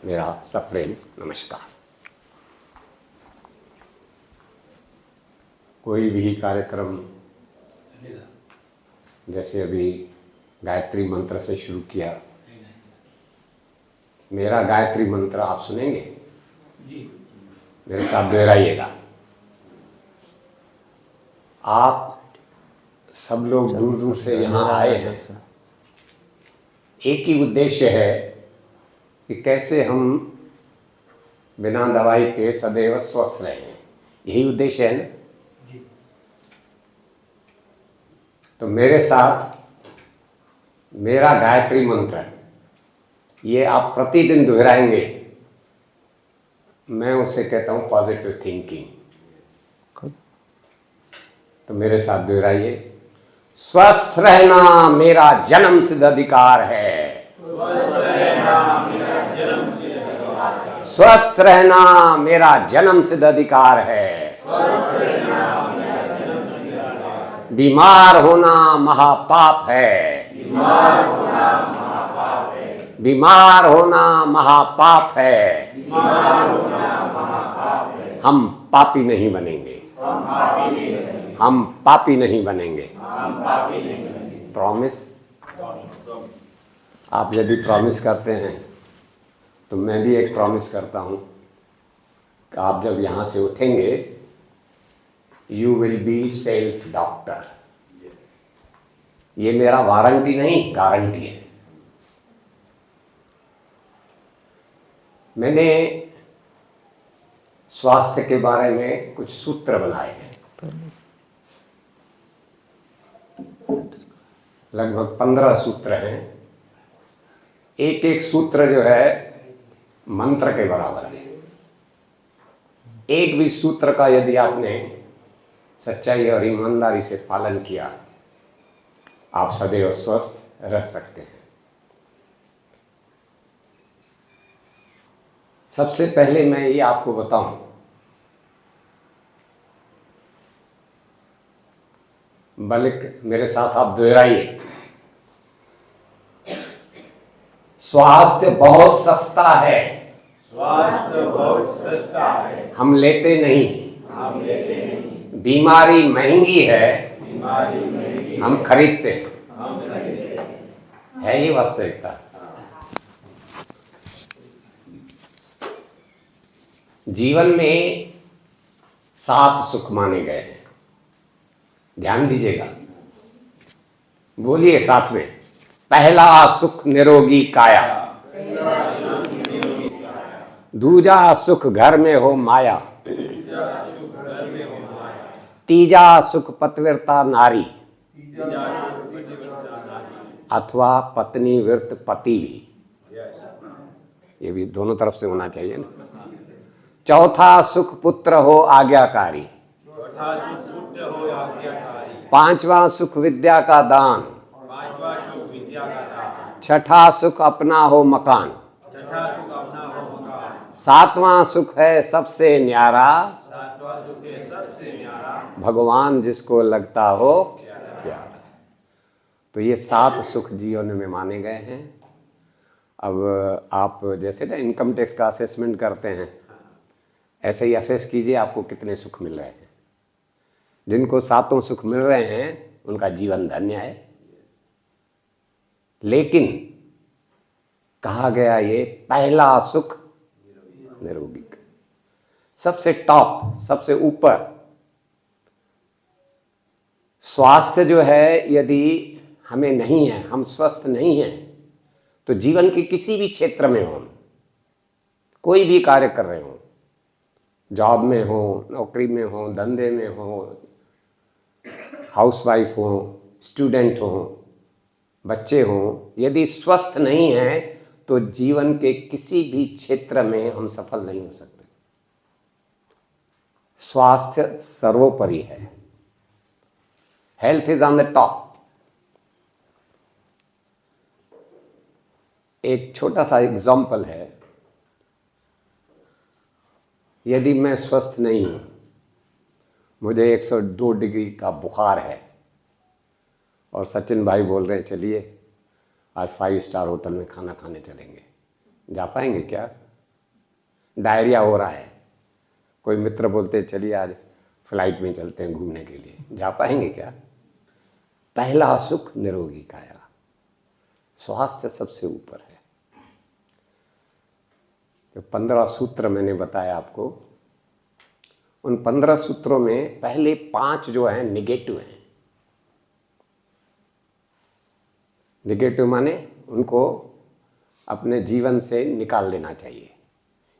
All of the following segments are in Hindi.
मेरा सप्रेम नमस्कार। कोई भी कार्यक्रम जैसे अभी गायत्री मंत्र से शुरू किया, मेरा गायत्री मंत्र आप सुनेंगे? मेरे साथ दोहराइएगा। आप सब लोग दूर दूर से यहाँ आए हैं, एक ही उद्देश्य है कि कैसे हम बिना दवाई के सदैव स्वस्थ रहें। यही उद्देश्य है ना? तो मेरे साथ मेरा गायत्री मंत्र ये आप प्रतिदिन दोहराएंगे। मैं उसे कहता हूँ पॉजिटिव थिंकिंग। तो मेरे साथ दोहराइए। स्वस्थ रहना मेरा जन्म सिद्ध अधिकार है। स्वस्थ रहना मेरा जन्म सिद्ध अधिकार है। बीमार होना महापाप है। बीमार होना महापाप है। हम पापी नहीं बनेंगे। हम पापी नहीं बनेंगे। प्रॉमिस? आप यदि प्रॉमिस करते हैं तो मैं भी एक प्रॉमिस करता हूं कि आप जब यहां से उठेंगे, you will be self doctor. ये मेरा वारंटी नहीं, गारंटी है। मैंने स्वास्थ्य के बारे में कुछ सूत्र बनाए हैं, लगभग 15 सूत्र हैं। एक एक सूत्र जो है मंत्र के बराबर है। एक भी सूत्र का यदि आपने सच्चाई और ईमानदारी से पालन किया, आप सदैव स्वस्थ रह सकते हैं। सबसे पहले मैं ये आपको बताऊं, बल्कि मेरे साथ आप दोहराइए। स्वास्थ्य बहुत सस्ता है। स्वास्थ्य बहुत सस्ता है। हम लेते नहीं। हम लेते नहीं। बीमारी महंगी है। बीमारी महंगी। हम खरीदते हैं। हम खरीदते हैं। है ये वास्तविकता। जीवन में 7 सुख माने गए हैं। ध्यान दीजिएगा, बोलिए साथ में। पहला सुख निरोगी काया। दूजा सुख घर में हो माया। तीजा सुख पतिव्रता नारी अथवा पत्नी व्रत पति भी। ये भी दोनों तरफ से होना चाहिए ना। चौथा सुख पुत्र हो आज्ञाकारी। पांचवा सुख विद्या का दान। छठा सुख अपना हो मकान। सातवां सुख है सबसे न्यारा। भगवान जिसको लगता हो प्यारा। तो ये 7 सुख जीवन में माने गए हैं। अब आप जैसे ना इनकम टैक्स का असेसमेंट करते हैं, ऐसे ही असेस कीजिए आपको कितने सुख मिल रहे हैं। जिनको 7 सुख मिल रहे हैं उनका जीवन धन्य है। लेकिन कहा गया ये पहला सुख निरोगी का, सबसे टॉप, सबसे ऊपर। स्वास्थ्य जो है यदि हमें नहीं है, हम स्वस्थ नहीं हैं, तो जीवन के किसी भी क्षेत्र में हो, कोई भी कार्य कर रहे हो, जॉब में हो, नौकरी में हो, धंधे में हो, हाउसवाइफ हो, स्टूडेंट हो, बच्चे हो, यदि स्वस्थ नहीं है तो जीवन के किसी भी क्षेत्र में हम सफल नहीं हो सकते। स्वास्थ्य सर्वोपरि है। Health is on the top. एक छोटा सा एग्जाम्पल है। यदि मैं स्वस्थ नहीं हूं, मुझे 102 डिग्री का बुखार है और सचिन भाई बोल रहे हैं चलिए आज 5 स्टार होटल में खाना खाने चलेंगे, जा पाएंगे क्या? डायरिया हो रहा है, कोई मित्र बोलते चलिए आज फ्लाइट में चलते हैं घूमने के लिए, जा पाएंगे क्या? पहला सुख निरोगी काया, स्वास्थ्य सबसे ऊपर है। जो 15 सूत्र मैंने बताया आपको, उन 15 सूत्रों में पहले 5 जो हैं निगेटिव हैं। निगेटिव माने उनको अपने जीवन से निकाल देना चाहिए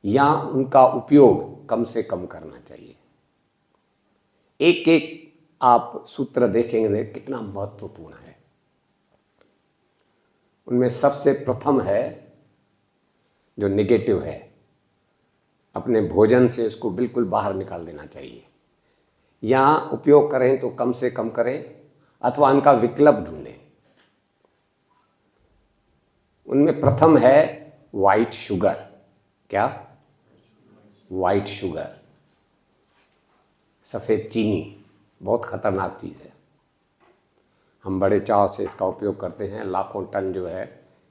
या उनका उपयोग कम से कम करना चाहिए। एक एक आप सूत्र देखेंगे कितना महत्वपूर्ण है। उनमें सबसे प्रथम है जो नेगेटिव है, अपने भोजन से इसको बिल्कुल बाहर निकाल देना चाहिए, या उपयोग करें तो कम से कम करें अथवा इनका विकल्प ढूंढें। उनमें प्रथम है वाइट शुगर। क्या? वाइट शुगर, सफ़ेद चीनी, बहुत खतरनाक चीज़ है। हम बड़े चाव से इसका उपयोग करते हैं, लाखों टन जो है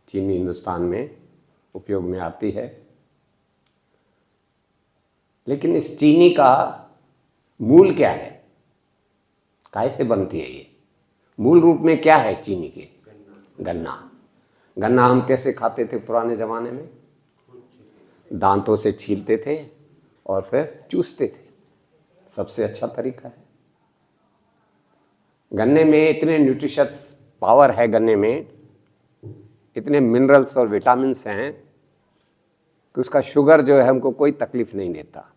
चीनी हिंदुस्तान में उपयोग में आती है। लेकिन इस चीनी का मूल क्या है, कैसे बनती है ये? मूल रूप में क्या है चीनी के? गन्ना। गन्ना हम कैसे खाते थे पुराने ज़माने में? दांतों से छीलते थे और फिर चूसते थे, सबसे अच्छा तरीका है। गन्ने में इतने न्यूट्रिशस पावर है, गन्ने में इतने मिनरल्स और विटामिन्स हैं कि उसका शुगर जो है हमको कोई तकलीफ नहीं देता।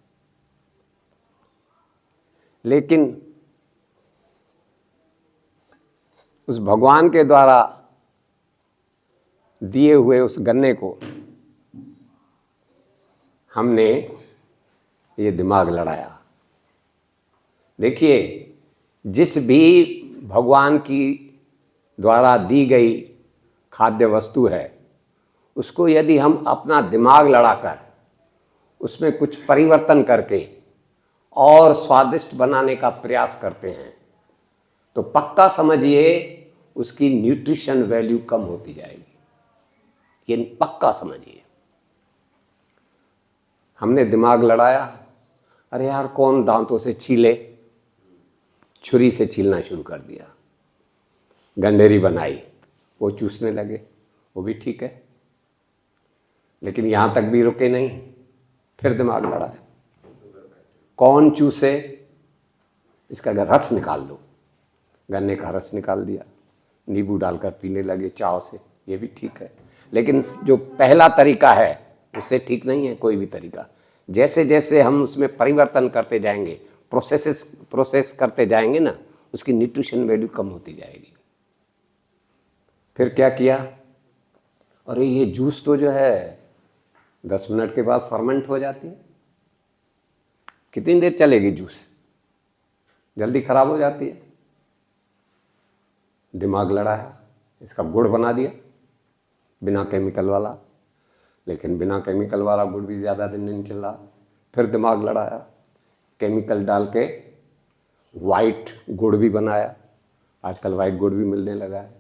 लेकिन उस भगवान के द्वारा दिए हुए उस गन्ने को हमने ये दिमाग लड़ाया। देखिए, जिस भी भगवान की द्वारा दी गई खाद्य वस्तु है, उसको यदि हम अपना दिमाग लड़ाकर उसमें कुछ परिवर्तन करके और स्वादिष्ट बनाने का प्रयास करते हैं तो पक्का समझिए उसकी न्यूट्रिशन वैल्यू कम होती जाएगी। ये पक्का समझिए। हमने दिमाग लड़ाया, अरे यार कौन दांतों से छीले, छुरी से छीलना शुरू कर दिया, गंडेरी बनाई, वो चूसने लगे, वो भी ठीक है। लेकिन यहाँ तक भी रुके नहीं, फिर दिमाग लड़ाया, कौन चूसे, इसका अगर रस निकाल दो, गन्ने का रस निकाल दिया, नींबू डालकर पीने लगे चाव से, ये भी ठीक है। लेकिन जो पहला तरीका है उससे ठीक नहीं है कोई भी तरीका। जैसे जैसे हम उसमें परिवर्तन करते जाएंगे, प्रोसेस करते जाएंगे ना, उसकी न्यूट्रिशन वैल्यू कम होती जाएगी। फिर क्या किया, अरे ये जूस तो जो है 10 मिनट के बाद फर्मेंट हो जाती है, कितनी देर चलेगी जूस, जल्दी खराब हो जाती है। दिमाग लड़ाया, इसका गुड़ बना दिया बिना केमिकल वाला, लेकिन बिना केमिकल वाला गुड़ भी ज़्यादा दिन नहीं चला। फिर दिमाग लड़ाया, केमिकल डाल के वाइट गुड़ भी बनाया, आजकल वाइट गुड़ भी मिलने लगा है।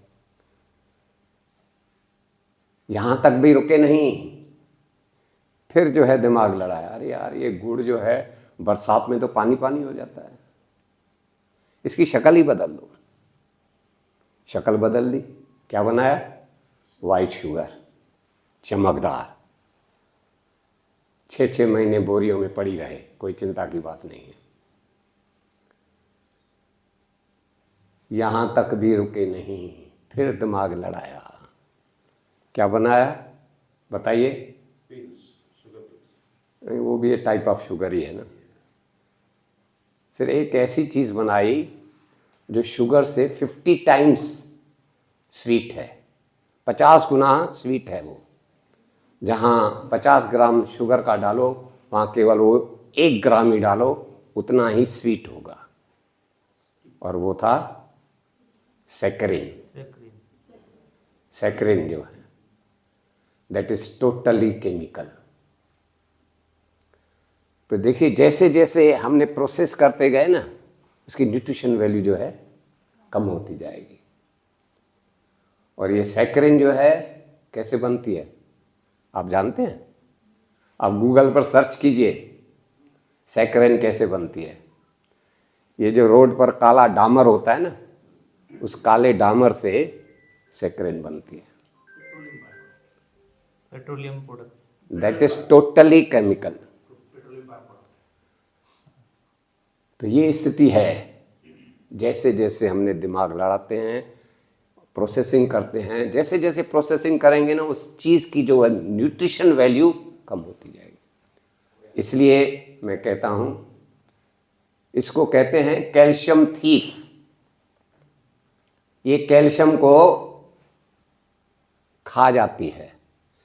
यहाँ तक भी रुके नहीं, फिर जो है दिमाग लड़ाया, अरे यार ये गुड़ जो है बरसात में तो पानी पानी हो जाता है, इसकी शक्ल ही बदल दो। शक्ल बदल दी, क्या बनाया? वाइट शुगर, चमकदार, 6-6 महीने बोरियों में पड़ी रहे, कोई चिंता की बात नहीं है। यहाँ तक भी रुके नहीं, फिर दिमाग लड़ाया, क्या बनाया बताइए? वो भी एक टाइप ऑफ शुगर ही है ना। फिर एक ऐसी चीज़ बनाई जो शुगर से 50 टाइम्स स्वीट है, 50 गुना स्वीट है वो। जहाँ 50 ग्राम शुगर का डालो, वहाँ केवल वो 1 ग्राम ही डालो, उतना ही स्वीट होगा। और वो था सैकरिन। सैकरिन जो है दैट इज टोटली केमिकल। तो देखिए, जैसे जैसे हमने प्रोसेस करते गए ना, उसकी न्यूट्रिशन वैल्यू जो है कम होती जाएगी। और ये सैकरिन जो है कैसे बनती है आप जानते हैं? अब गूगल पर सर्च कीजिए सैकरीन कैसे बनती है। ये जो रोड पर काला डामर होता है ना, उस काले डामर से सैकरीन बनती है। Petroleum product. That is totally chemical. तो ये स्थिति है। जैसे जैसे हमने दिमाग लड़ाते हैं, प्रोसेसिंग करते हैं, जैसे जैसे प्रोसेसिंग करेंगे ना, उस चीज़ की जो न्यूट्रिशन वैल्यू कम होती जाएगी। इसलिए मैं कहता हूँ, इसको कहते हैं कैल्शियम थीफ। ये कैल्शियम को खा जाती है,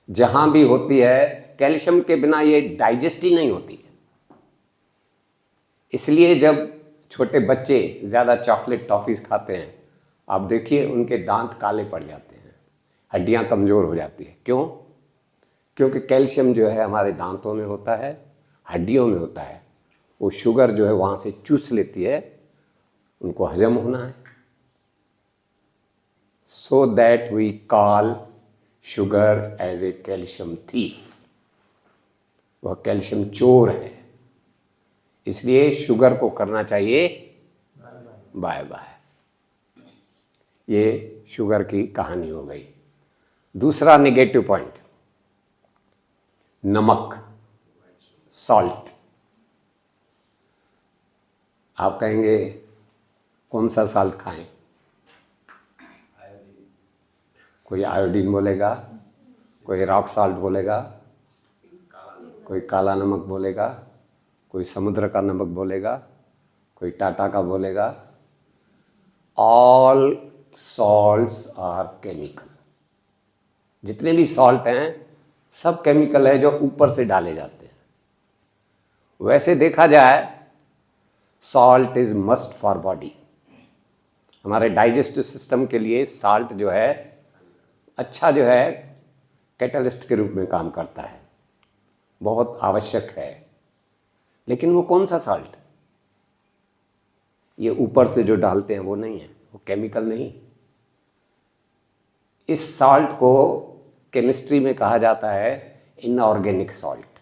जहाँ भी होती है। कैल्शियम के बिना ये डाइजेस्ट ही नहीं होती है। इसलिए जब छोटे बच्चे ज़्यादा चॉकलेट टॉफ़ीज़ खाते हैं, आप देखिए उनके दांत काले पड़ जाते हैं, हड्डियाँ कमज़ोर हो जाती है। क्यों? क्योंकि कैल्शियम जो है हमारे दांतों में होता है, हड्डियों में होता है। वो शुगर जो है वहाँ से चूस लेती है, उनको हजम होना है। So that we call sugar as a calcium thief. वह कैल्शियम चोर है। इसलिए शुगर को करना चाहिए बाय बाय। ये शुगर की कहानी हो गई। दूसरा नेगेटिव पॉइंट, नमक, सॉल्ट। आप कहेंगे कौन सा सॉल्ट खाएं? कोई आयोडीन बोलेगा, कोई रॉक सॉल्ट बोलेगा, कोई काला नमक बोलेगा, कोई समुद्र का नमक बोलेगा, कोई टाटा का बोलेगा। All salts are chemical. जितने भी सॉल्ट हैं सब केमिकल है, जो ऊपर से डाले जाते हैं। वैसे देखा जाए, salt is must for body. हमारे डाइजेस्टिव सिस्टम के लिए सॉल्ट जो है अच्छा, जो है कैटलिस्ट के रूप में काम करता है, बहुत आवश्यक है। लेकिन वो कौन सा सॉल्ट? ये ऊपर से जो डालते हैं वो नहीं है, वो केमिकल नहीं। इस सॉल्ट को केमिस्ट्री में कहा जाता है इनऑर्गेनिक सॉल्ट।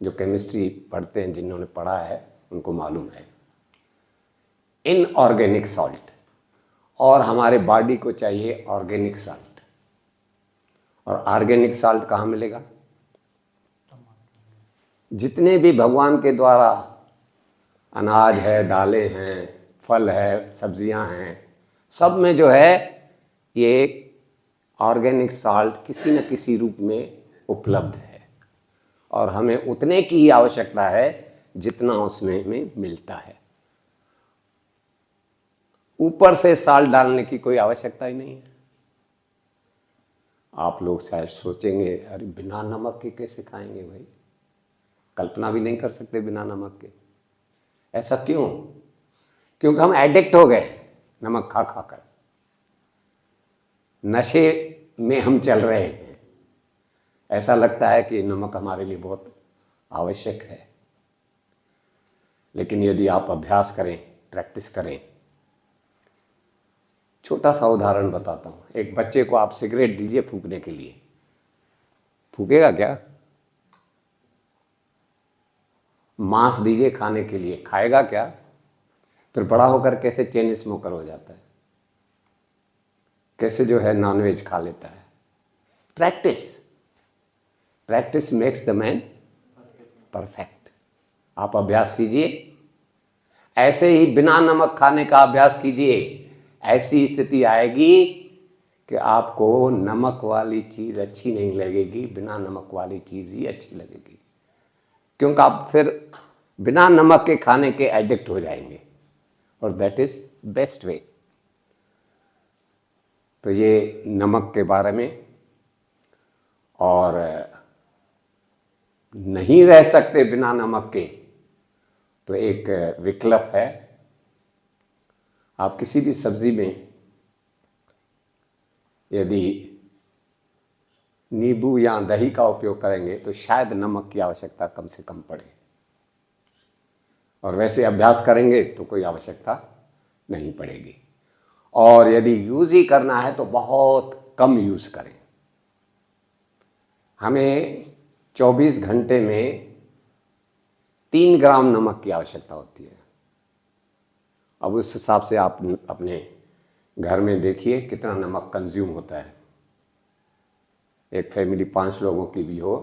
जो केमिस्ट्री पढ़ते हैं, जिन्होंने पढ़ा है, उनको मालूम है इनऑर्गेनिक सॉल्ट। और हमारे बॉडी को चाहिए ऑर्गेनिक सॉल्ट। और ऑर्गेनिक सॉल्ट कहाँ मिलेगा? जितने भी भगवान के द्वारा अनाज है, दालें हैं, फल है, सब्जियां हैं, सब में जो है ये ऑर्गेनिक सॉल्ट किसी न किसी रूप में उपलब्ध है। और हमें उतने की ही आवश्यकता है जितना उसमें में मिलता है। ऊपर से सॉल्ट डालने की कोई आवश्यकता ही नहीं है। आप लोग शायद सोचेंगे, अरे बिना नमक के कैसे खाएंगे भाई? कल्पना भी नहीं कर सकते बिना नमक के। ऐसा क्यों? क्योंकि हम एडिक्ट हो गए नमक खा खा कर। नशे में हम चल रहे हैं। ऐसा लगता है कि नमक हमारे लिए बहुत आवश्यक है। लेकिन यदि आप अभ्यास करें, प्रैक्टिस करें। छोटा सा उदाहरण बताता हूँ। एक बच्चे को आप सिगरेट दीजिए फूंकने के लिए, फूकेगा क्या? मांस दीजिए खाने के लिए, खाएगा क्या? फिर बड़ा होकर कैसे चेन स्मोकर हो जाता है, कैसे जो है नॉनवेज खा लेता है? Practice makes the man perfect. आप अभ्यास कीजिए, ऐसे ही बिना नमक खाने का अभ्यास कीजिए। ऐसी स्थिति आएगी कि आपको नमक वाली चीज़ अच्छी नहीं लगेगी, बिना नमक वाली चीज़ ही अच्छी लगेगी। क्योंकि आप फिर बिना नमक के खाने के एडिक्ट हो जाएंगे, और दैट इज बेस्ट वे। तो ये नमक के बारे में। और नहीं रह सकते बिना नमक के, तो एक विकल्प है। आप किसी भी सब्जी में यदि नींबू या दही का उपयोग करेंगे तो शायद नमक की आवश्यकता कम से कम पड़े। और वैसे अभ्यास करेंगे तो कोई आवश्यकता नहीं पड़ेगी। और यदि यूज़ ही करना है तो बहुत कम यूज़ करें। हमें 24 घंटे में 3 ग्राम नमक की आवश्यकता होती है। अब उस हिसाब से आप अपने घर में देखिए कितना नमक कंज्यूम होता है। एक फैमिली 5 लोगों की भी हो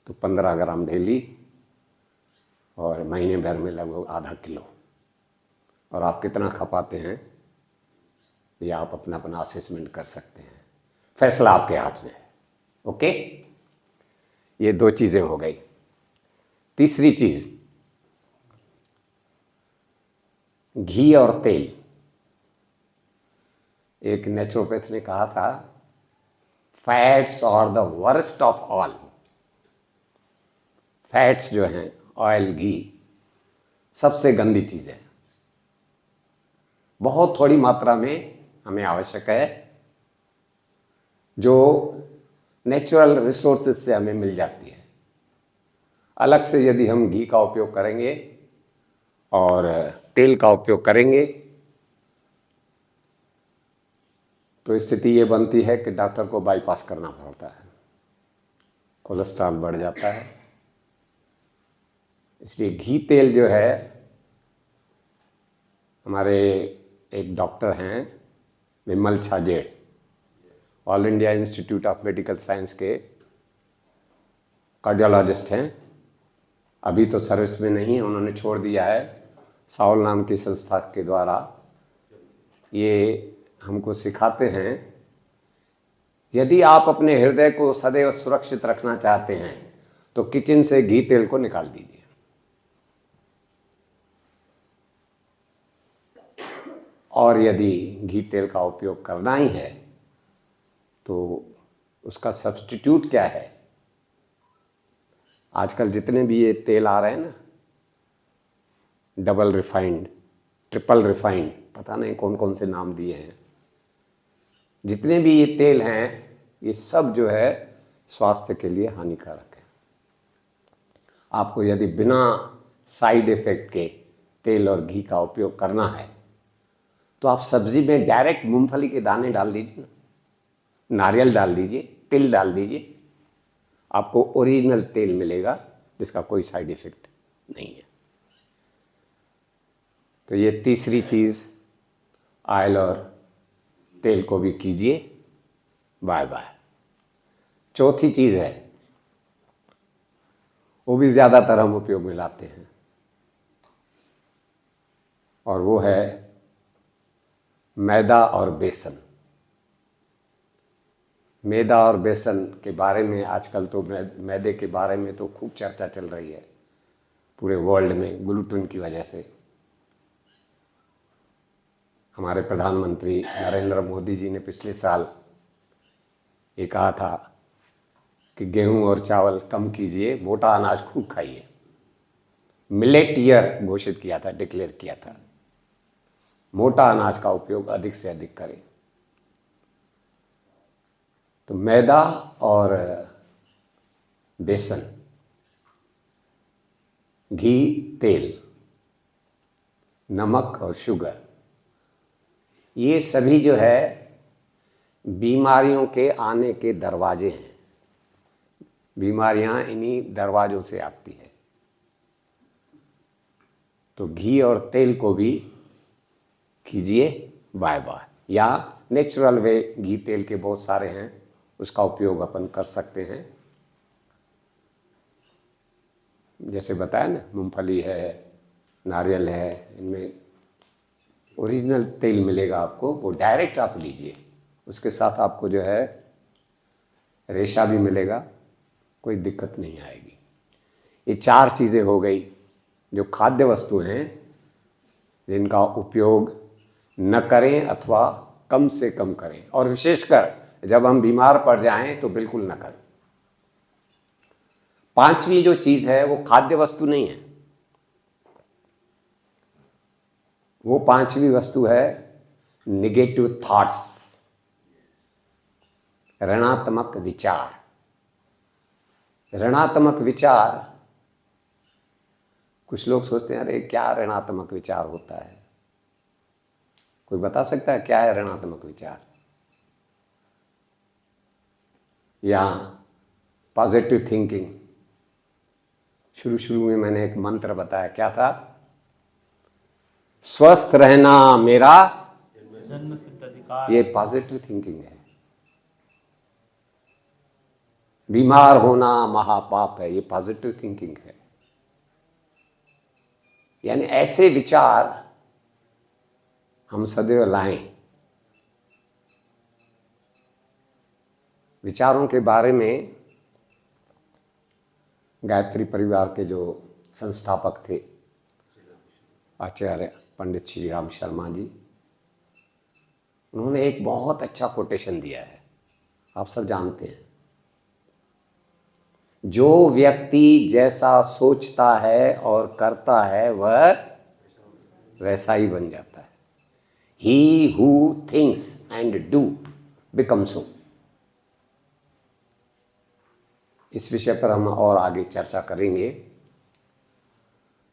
तो 15 ग्राम डेली, और महीने भर में लगभग आधा किलो। और आप कितना खपाते हैं ये आप अपना अपना असेसमेंट कर सकते हैं। फैसला आपके हाथ में है। ओके, ये 2 चीज़ें हो गई। तीसरी चीज़, घी और तेल। एक नेचुरोपैथ ने कहा था, fats are the worst of all. Fats जो हैं, ऑयल, घी, सबसे गंदी चीज़ है। बहुत थोड़ी मात्रा में हमें आवश्यक है, जो नेचुरल रिसोर्सेज से हमें मिल जाती है। अलग से यदि हम घी का उपयोग करेंगे और तेल का उपयोग करेंगे तो स्थिति ये बनती है कि डॉक्टर को बाईपास करना पड़ता है, कोलेस्ट्रॉल बढ़ जाता है। इसलिए घी तेल जो है, हमारे एक डॉक्टर हैं Vimal Chhajed, all India Institute of Medical Science के कार्डियोलॉजिस्ट हैं। अभी तो सर्विस में नहीं है, उन्होंने छोड़ दिया है। साउल नाम की संस्था के द्वारा ये हमको सिखाते हैं, यदि आप अपने हृदय को सदैव सुरक्षित रखना चाहते हैं तो किचन से घी तेल को निकाल दीजिए। और यदि घी तेल का उपयोग करना ही है तो उसका सब्स्टिट्यूट क्या है? आजकल जितने भी ये तेल आ रहे हैं ना, डबल रिफाइंड, ट्रिपल रिफाइंड, पता नहीं कौन कौन से नाम दिए हैं, जितने भी ये तेल हैं, ये सब जो है स्वास्थ्य के लिए हानिकारक है। आपको यदि बिना साइड इफेक्ट के तेल और घी का उपयोग करना है तो आप सब्जी में डायरेक्ट मूंगफली के दाने डाल दीजिए ना, नारियल डाल दीजिए, तिल डाल दीजिए, आपको ओरिजिनल तेल मिलेगा जिसका कोई साइड इफेक्ट नहीं है। तो ये तीसरी चीज़, ऑयल और तेल को भी कीजिए बाय बाय। चौथी चीज़ है, वो भी ज़्यादातर हम उपयोग में लाते हैं, और वो है मैदा और बेसन। मैदा और बेसन के बारे में आजकल तो मैदे के बारे में तो खूब चर्चा चल रही है पूरे वर्ल्ड में, ग्लूटेन की वजह से। हमारे प्रधानमंत्री नरेंद्र मोदी जी ने पिछले साल ये कहा था कि गेहूं और चावल कम कीजिए, मोटा अनाज खूब खाइए। मिलेट ईयर घोषित किया था, डिक्लेयर किया था। मोटा अनाज का उपयोग अधिक से अधिक करें। तो मैदा और बेसन, घी, तेल, नमक और शुगर, ये सभी जो है बीमारियों के आने के दरवाजे हैं। बीमारियां इन्हीं दरवाजों से आती है। तो घी और तेल को भी कीजिए बाय बाय, या नेचुरल वे घी तेल के बहुत सारे हैं, उसका उपयोग अपन कर सकते हैं। जैसे बताया ना, मूंगफली है, नारियल है, इनमें ओरिजिनल तेल मिलेगा आपको, वो डायरेक्ट आप लीजिए। उसके साथ आपको जो है रेशा भी मिलेगा, कोई दिक्कत नहीं आएगी। ये 4 चीज़ें हो गई जो खाद्य वस्तु हैं जिनका उपयोग न करें अथवा कम से कम करें, और विशेषकर जब हम बीमार पड़ जाएं तो बिल्कुल न करें। 5वीं जो चीज़ है वो खाद्य वस्तु नहीं है, वो 5वीं वस्तु है निगेटिव थॉट्स, ऋणात्मक विचार। ऋणात्मक विचार, कुछ लोग सोचते हैं अरे क्या ऋणात्मक विचार होता है? कोई बता सकता है क्या है ऋणात्मक विचार या पॉजिटिव थिंकिंग? शुरू शुरू में मैंने एक मंत्र बताया, क्या था? स्वस्थ रहना मेरा जन्म सिद्ध अधिकार। ये पॉजिटिव थिंकिंग है। बीमार होना महापाप है, ये पॉजिटिव थिंकिंग है। यानी ऐसे विचार हम सदैव लाएं। विचारों के बारे में गायत्री परिवार के जो संस्थापक थे आचार्य पंडित श्री राम शर्मा जी, उन्होंने एक बहुत अच्छा कोटेशन दिया है, आप सब जानते हैं। जो व्यक्ति जैसा सोचता है और करता है वह वैसा ही बन जाता है। He who thinks and do becomes so। इस विषय पर हम और आगे चर्चा करेंगे।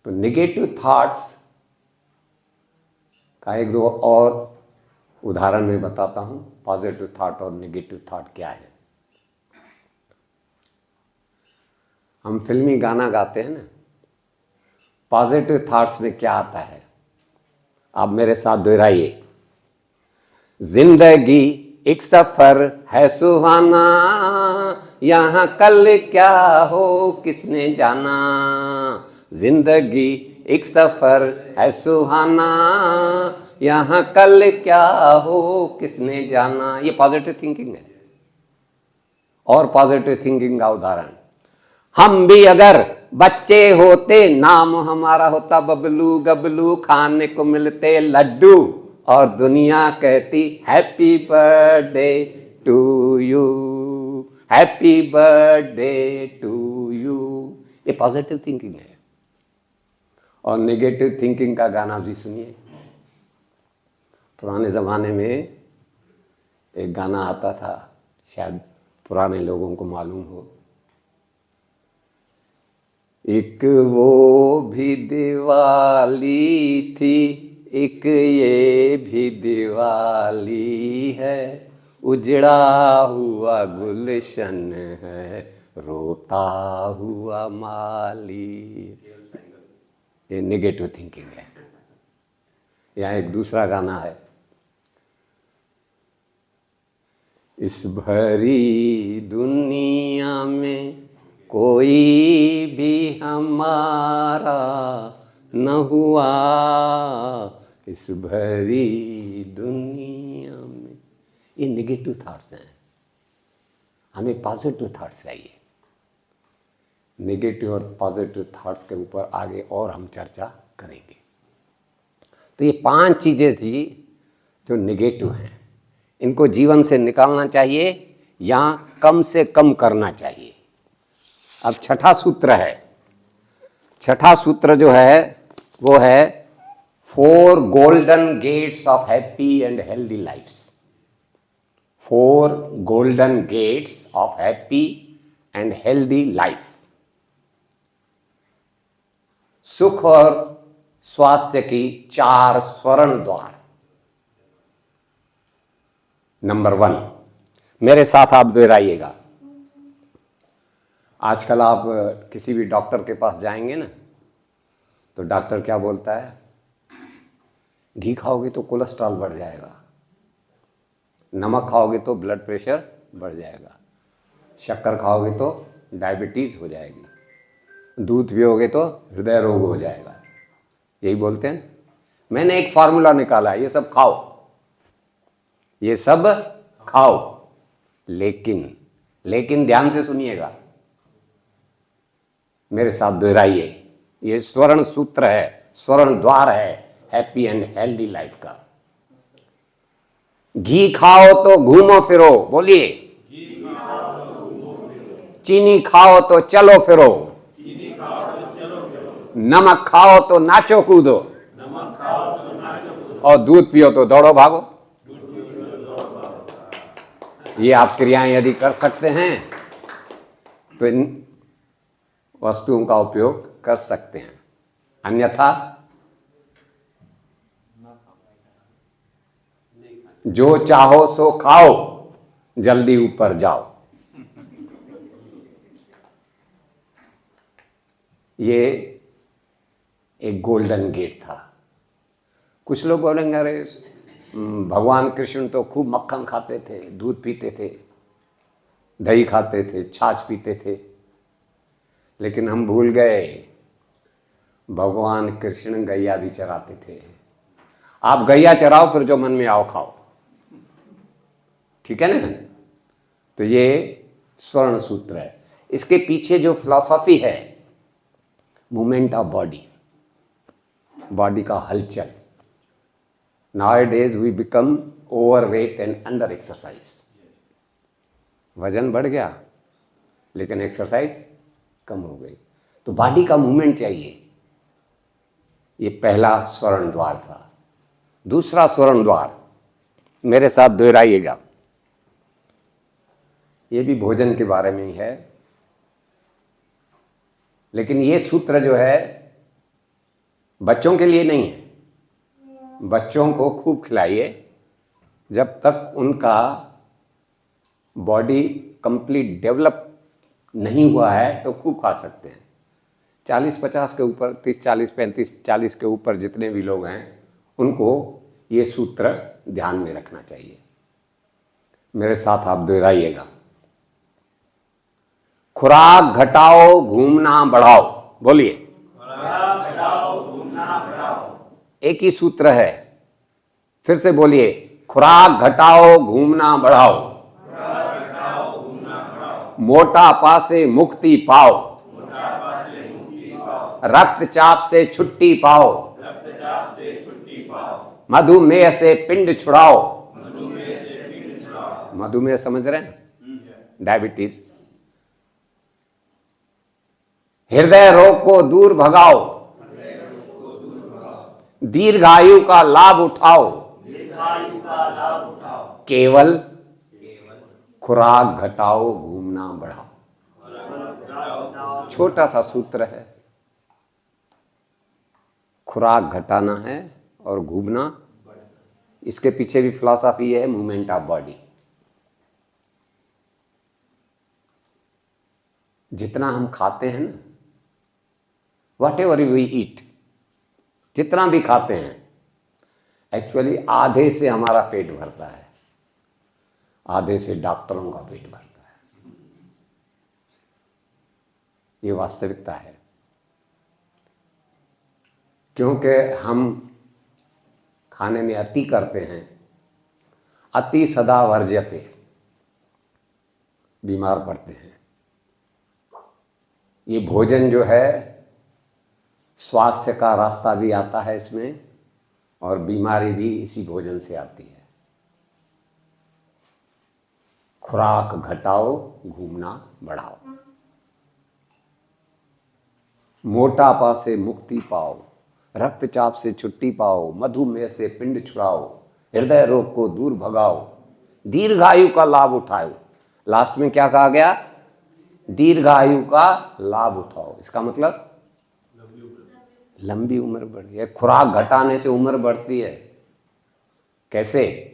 तो नेगेटिव थॉट्स का एक दो और उदाहरण मैं बताता हूं। पॉजिटिव थॉट और नेगेटिव थॉट क्या है। हम फिल्मी गाना गाते हैं ना, पॉजिटिव थॉट्स में क्या आता है, आप मेरे साथ दोहराइए। जिंदगी एक सफर है सुहाना, यहाँ कल क्या हो किसने जाना। जिंदगी एक सफर है सुहाना, यहाँ कल क्या हो किसने जाना। ये पॉजिटिव थिंकिंग है। और पॉजिटिव थिंकिंग का उदाहरण, हम भी अगर बच्चे होते, नाम हमारा होता बबलू गबलू, खाने को मिलते लड्डू, और दुनिया कहती happy birthday to you, happy birthday to you. ये पॉजिटिव थिंकिंग है। और नेगेटिव थिंकिंग का गाना भी सुनिए। पुराने ज़माने में एक गाना आता था, शायद पुराने लोगों को मालूम हो। एक वो भी दिवाली थी, एक ये भी दिवाली है, उजड़ा हुआ गुलशन है, रोता हुआ माली। ये नेगेटिव थिंकिंग है। यहाँ एक दूसरा गाना है, इस भरी दुनिया में कोई भी हमारा न हुआ, इस भरी दुनिया में। ये नेगेटिव थॉट्स हैं। हमें पॉजिटिव थॉट्स चाहिए। नेगेटिव और पॉजिटिव थॉट्स के ऊपर आगे और हम चर्चा करेंगे। तो ये 5 चीज़ें थी जो नेगेटिव हैं। इनको जीवन से निकालना चाहिए या कम से कम करना चाहिए। अब छठा सूत्र है। छठा सूत्र जो है वो है 4 golden gates of happy and healthy lifes. 4 golden gates of happy and healthy life. सुख और स्वास्थ्य की 4 स्वर्ण द्वार। नंबर 1, मेरे साथ आप दोहराइएगा। आजकल आप किसी भी डॉक्टर के पास जाएंगे ना, तो डॉक्टर क्या बोलता है, घी खाओगे तो कोलेस्ट्रॉल बढ़ जाएगा, नमक खाओगे तो ब्लड प्रेशर बढ़ जाएगा, शक्कर खाओगे तो डायबिटीज़ हो जाएगी, दूध पियोगे तो हृदय रोग हो जाएगा। यही बोलते हैं। मैंने एक फार्मूला निकाला है, ये सब खाओ, ये सब खाओ, लेकिन ध्यान से सुनिएगा, मेरे साथ दोहराइए। ये स्वर्ण सूत्र है, स्वर्ण द्वार है हैप्पी एंड हेल्दी लाइफ का। घी खाओ तो घूमो फिरो, बोलिए। चीनी खाओ तो चलो फिरो, नमक खाओ तो नाचो कूदो, और दूध पियो तो दौड़ो भागो। ये आप क्रियाएं यदि कर सकते हैं तो इन वस्तुओं का उपयोग कर सकते हैं, अन्यथा जो चाहो सो खाओ, जल्दी ऊपर जाओ। ये एक गोल्डन गेट था। कुछ लोग बोलेंगे अरे भगवान कृष्ण तो खूब मक्खन खाते थे, दूध पीते थे, दही खाते थे, छाछ पीते थे, लेकिन हम भूल गए भगवान कृष्ण गैया भी चराते थे। आप गैया चराओ, फिर जो मन में आओ खाओ, ठीक है ना। तो ये स्वर्ण सूत्र है। इसके पीछे जो फिलॉसफी है, मूवमेंट ऑफ बॉडी, बॉडी का हलचल। Nowadays we become overweight and under exercise। वजन बढ़ गया लेकिन एक्सरसाइज कम हो गई, तो बॉडी का मूवमेंट चाहिए। ये पहला स्वर्ण द्वार था। दूसरा स्वर्ण द्वार, मेरे साथ दोहराइएगा, ये भी भोजन के बारे में ही है, लेकिन ये सूत्र जो है बच्चों के लिए नहीं है। बच्चों को खूब खिलाइए, जब तक उनका बॉडी कंप्लीट डेवलप नहीं हुआ है तो खूब खा सकते हैं। 40-50 के ऊपर, 30-40-35-40 के ऊपर जितने भी लोग हैं उनको ये सूत्र ध्यान में रखना चाहिए। मेरे साथ आप दोहराइएगा, खुराक घटाओ घूमना बढ़ाओ। बोलिए, खुराक घटाओ घूमना बढ़ाओ। एक ही सूत्र है, फिर से बोलिए, खुराक घटाओ घूमना बढ़ाओ। खुराक घटाओ घूमना बढ़ाओ। मोटापा से मुक्ति पाओ, मोटापा से मुक्ति पाओ। रक्तचाप से छुट्टी पाओ, रक्तचाप से छुट्टी पाओ। मधुमेह से पिंड छुड़ाओ, मधुमेह से पिंड छुड़ाओ। मधुमेह समझ रहे हैं, डायबिटीज। हृदय रोग को दूर भगाओ, दीर्घायु का लाभ उठाओ, दीर्घायु का लाभ उठाओ। केवल खुराक घटाओ घूमना बढ़ाओ। छोटा सा सूत्र है, खुराक घटाना है और घूमना। इसके पीछे भी फिलॉसफी है, मूवमेंट ऑफ बॉडी। जितना हम खाते हैं ना, वट एवर वी ईट, जितना भी खाते हैं, एक्चुअली आधे से हमारा पेट भरता है, आधे से डॉक्टरों का पेट भरता है। ये वास्तविकता है, क्योंकि हम खाने में अति करते हैं। अति सदा वर्ज्यते, बीमार पड़ते हैं। ये भोजन जो है, स्वास्थ्य का रास्ता भी आता है इसमें, और बीमारी भी इसी भोजन से आती है। खुराक घटाओ घूमना बढ़ाओ। मोटापा से मुक्ति पाओ, रक्तचाप से छुट्टी पाओ, मधुमेह से पिंड छुड़ाओ, हृदय रोग को दूर भगाओ, दीर्घायु का लाभ उठाओ। लास्ट में क्या कहा गया? दीर्घायु का लाभ उठाओ। इसका मतलब लंबी उम्र बढ़ी है। खुराक घटाने से उम्र बढ़ती है। कैसे?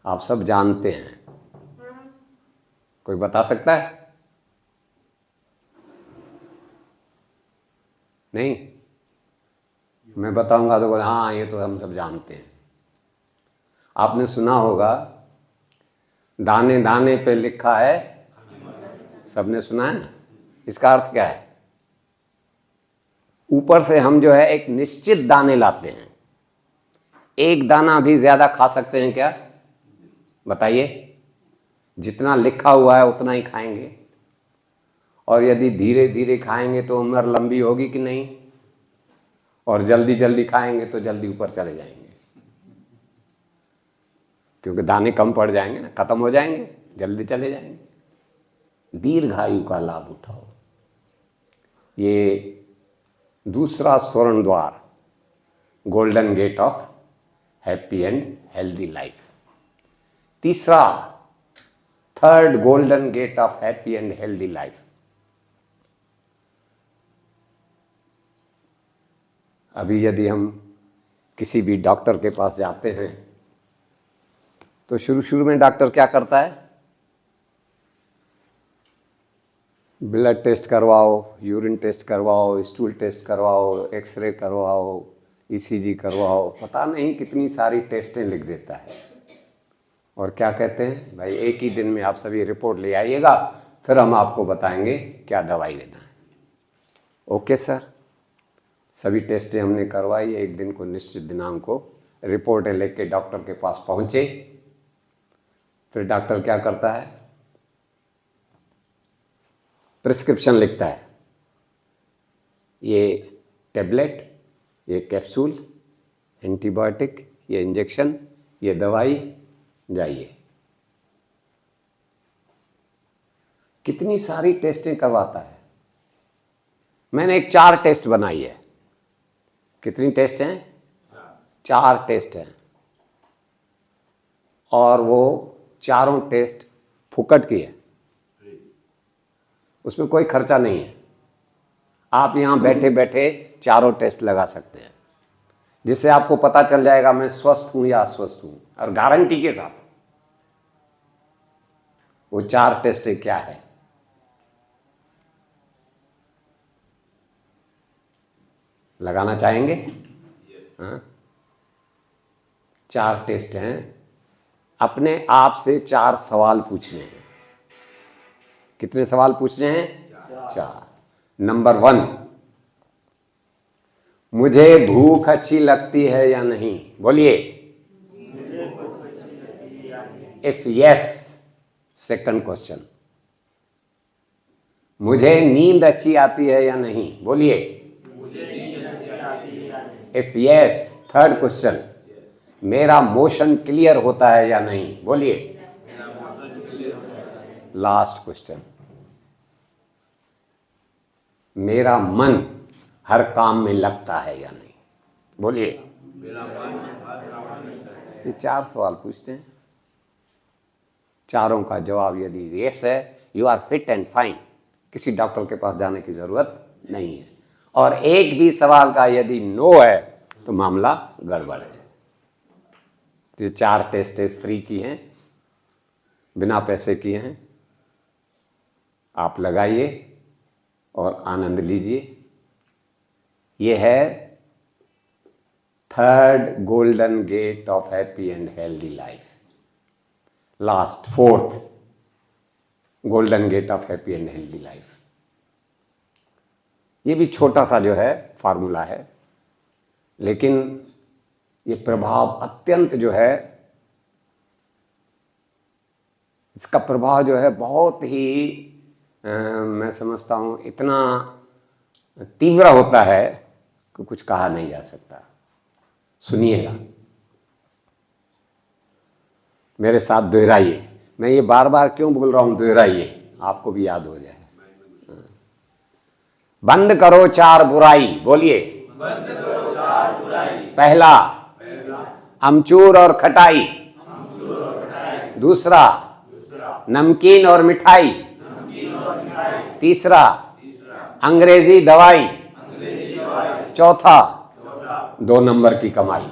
आप सब जानते हैं, कोई बता सकता है? नहीं? मैं बताऊंगा तो बोले हाँ ये तो हम सब जानते हैं। आपने सुना होगा, दाने दाने पे लिखा है, सबने सुना है ना? इसका अर्थ क्या है? ऊपर से हम जो है एक निश्चित दाने लाते हैं। एक दाना भी ज्यादा खा सकते हैं क्या? बताइए। जितना लिखा हुआ है उतना ही खाएंगे, और यदि धीरे धीरे खाएंगे तो उम्र लंबी होगी कि नहीं, और जल्दी जल्दी खाएंगे तो जल्दी ऊपर चले जाएंगे, क्योंकि दाने कम पड़ जाएंगे ना, खत्म हो जाएंगे, जल्दी चले जाएंगे। दीर्घायु का लाभ उठाओ। ये दूसरा स्वर्ण द्वार, golden gate of happy and healthy life. तीसरा, third golden gate of happy and healthy life. अभी यदि हम किसी भी डॉक्टर के पास जाते हैं तो शुरू शुरू में डॉक्टर क्या करता है? ब्लड टेस्ट करवाओ, यूरिन टेस्ट करवाओ, स्टूल टेस्ट करवाओ, एक्सरे करवाओ, ईसीजी करवाओ, पता नहीं कितनी सारी टेस्टें लिख देता है। और क्या कहते हैं, भाई एक ही दिन में आप सभी रिपोर्ट ले आइएगा, फिर हम आपको बताएंगे क्या दवाई देना है। ओके सर, सभी टेस्टें हमने करवाई, एक दिन को निश्चित दिनांक को रिपोर्टें लेके डॉक्टर के पास पहुंचे। फिर डॉक्टर क्या करता है, प्रिस्क्रिप्शन लिखता है, ये टेबलेट, ये कैप्सूल, एंटीबायोटिक, ये इंजेक्शन, ये दवाई, जाइए। कितनी सारी टेस्टें करवाता है। मैंने एक 4 टेस्ट बनाई है। कितनी टेस्ट हैं? 4 टेस्ट हैं। और वो चारों टेस्ट फुकट की है, उसमें कोई खर्चा नहीं है। आप यहाँ बैठे बैठे चारों टेस्ट लगा सकते हैं, जिससे आपको पता चल जाएगा मैं स्वस्थ हूं या अस्वस्थ हूं, और गारंटी के साथ। वो 4 टेस्ट क्या है? लगाना चाहेंगे? हाँ, 4 टेस्ट हैं। अपने आप से 4 सवाल पूछने हैं। कितने सवाल पूछने हैं? 4। नंबर 1, मुझे भूख अच्छी लगती है या नहीं? बोलिए। इफ यस, सेकंड क्वेश्चन, मुझे नींद अच्छी आती है या नहीं? बोलिए। इफ यस, थर्ड क्वेश्चन, मेरा मोशन क्लियर होता है या नहीं? बोलिए। लास्ट क्वेश्चन, मेरा मन हर काम में लगता है या नहीं? बोलिए। ये 4 सवाल पूछते हैं। चारों का जवाब यदि यस है, you are fit and fine, किसी डॉक्टर के पास जाने की जरूरत नहीं है। और एक भी सवाल का यदि नो है तो मामला गड़बड़ है। ये 4 टेस्ट फ्री की हैं, बिना पैसे किए हैं। आप लगाइए और आनंद लीजिए। ये है 3rd golden gate of happy and healthy life. Last 4th golden gate of happy and healthy life. ये भी छोटा सा जो है फार्मूला है, लेकिन ये प्रभाव अत्यंत जो है, इसका प्रभाव जो है बहुत ही मैं समझता हूँ इतना तीव्र होता है कि कुछ कहा नहीं जा सकता। सुनिएगा, मेरे साथ दोहराइए। मैं ये बार बार क्यों बोल रहा हूं दोहराइए, आपको भी याद हो जाए। बंद करो 4 बुराई। बोलिए। बंद करो 4 बुराई। पहला, अमचूर और खटाई। दूसरा, नमकीन और मिठाई। तीसरा, अंग्रेजी दवाई। चौथा, 2 नंबर की कमाई।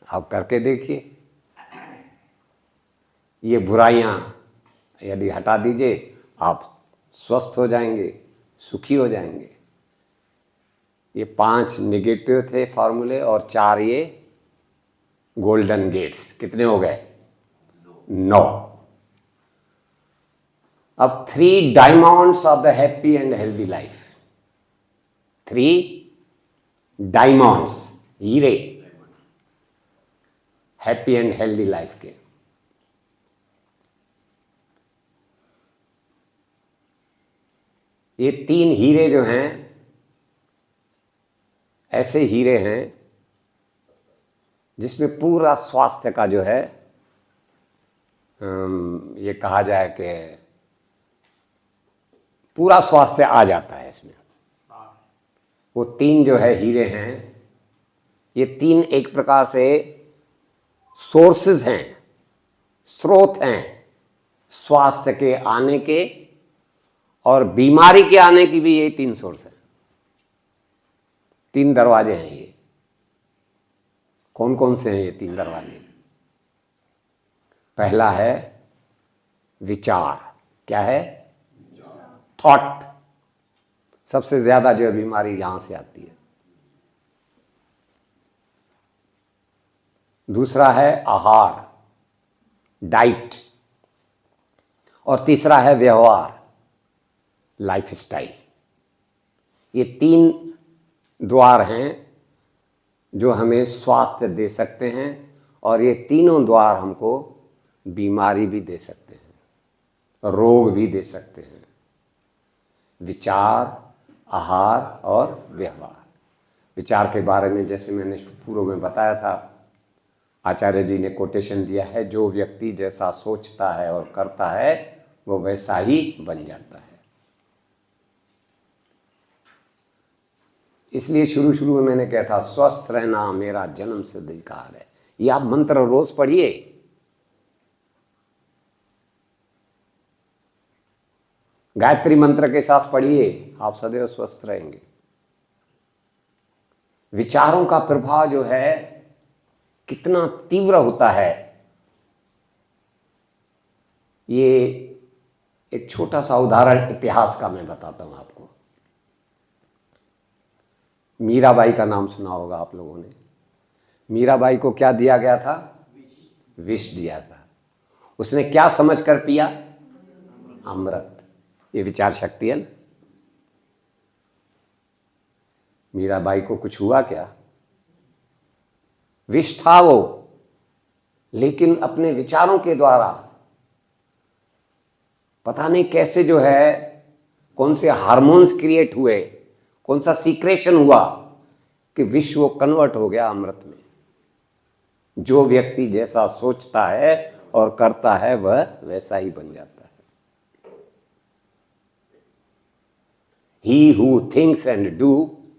आप करके देखिए। ये बुराइयां यदि हटा दीजिए, आप स्वस्थ हो जाएंगे, सुखी हो जाएंगे। ये 5 नेगेटिव थे फॉर्मूले और 4 ये गोल्डन गेट्स। कितने हो गए? 9। अब 3 diamonds of the happy and healthy life. 3 diamonds, हीरे, हैप्पी एंड हेल्दी लाइफ के। ये 3 हीरे जो हैं, ऐसे हीरे हैं जिसमें पूरा स्वास्थ्य का जो है ये कहा जाए कि पूरा स्वास्थ्य आ जाता है इसमें। वो 3 जो है हीरे हैं, ये 3 एक प्रकार से सोर्सेज हैं, स्रोत हैं स्वास्थ्य के आने के और बीमारी के आने की भी। ये 3 सोर्स हैं, 3 दरवाजे हैं ये। कौन कौन से हैं ये 3 दरवाजे? पहला है विचार क्या है? थॉट। सबसे ज्यादा जो बीमारी यहां से आती है। दूसरा है आहार, डाइट, और तीसरा है व्यवहार, लाइफस्टाइल। ये 3 द्वार हैं जो हमें स्वास्थ्य दे सकते हैं, और ये तीनों द्वार हमको बीमारी भी दे सकते हैं, रोग भी दे सकते हैं। विचार, आहार और व्यवहार। विचार के बारे में जैसे मैंने पूर्व में बताया था, आचार्य जी ने कोटेशन दिया है, जो व्यक्ति जैसा सोचता है और करता है वो वैसा ही बन जाता है। इसलिए शुरू शुरू में मैंने कहा था, स्वस्थ रहना मेरा जन्म सिद्ध अधिकार है। ये आप मंत्र रोज पढ़िए। गायत्री मंत्र के साथ पढ़िए, आप सदैव स्वस्थ रहेंगे। विचारों का प्रभाव जो है कितना तीव्र होता है, ये एक छोटा सा उदाहरण इतिहास का मैं बताता हूं आपको। मीराबाई का नाम सुना होगा आप लोगों ने। मीराबाई को क्या दिया गया था? विष दिया था। उसने क्या समझकर पिया? अमृत। ये विचार शक्ति है ना। मीराबाई को कुछ हुआ क्या? विष था वो, लेकिन अपने विचारों के द्वारा पता नहीं कैसे जो है, कौन से हार्मोन्स क्रिएट हुए, कौन सा सीक्रेशन हुआ कि विष वो कन्वर्ट हो गया अमृत में। जो व्यक्ति जैसा सोचता है और करता है वह वैसा ही बन जाता है। He who thinks and do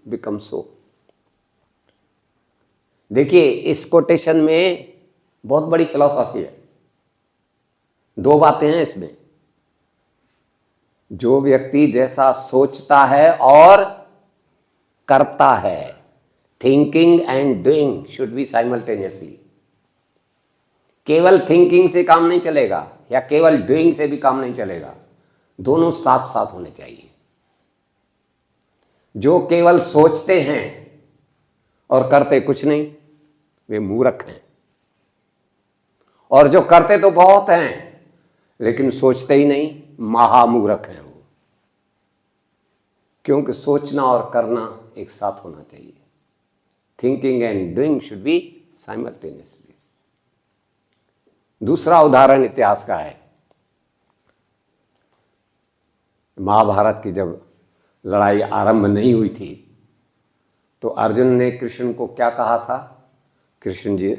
becomes so। देखिए, इस कोटेशन में बहुत बड़ी फिलॉसफी है। 2 बातें हैं इसमें। जो व्यक्ति जैसा सोचता है और करता है, thinking and doing should be simultaneously. केवल थिंकिंग से काम नहीं चलेगा या केवल डूइंग से भी काम नहीं चलेगा, दोनों साथ साथ होने चाहिए। जो केवल सोचते हैं और करते कुछ नहीं, वे मूर्ख हैं। और जो करते तो बहुत हैं लेकिन सोचते ही नहीं, महामूर्ख हैं वो। क्योंकि सोचना और करना एक साथ होना चाहिए। Thinking and doing should be simultaneously. दूसरा उदाहरण इतिहास का है। महाभारत की जब लड़ाई आरंभ नहीं हुई थी तो अर्जुन ने कृष्ण को क्या कहा था? कृष्ण जी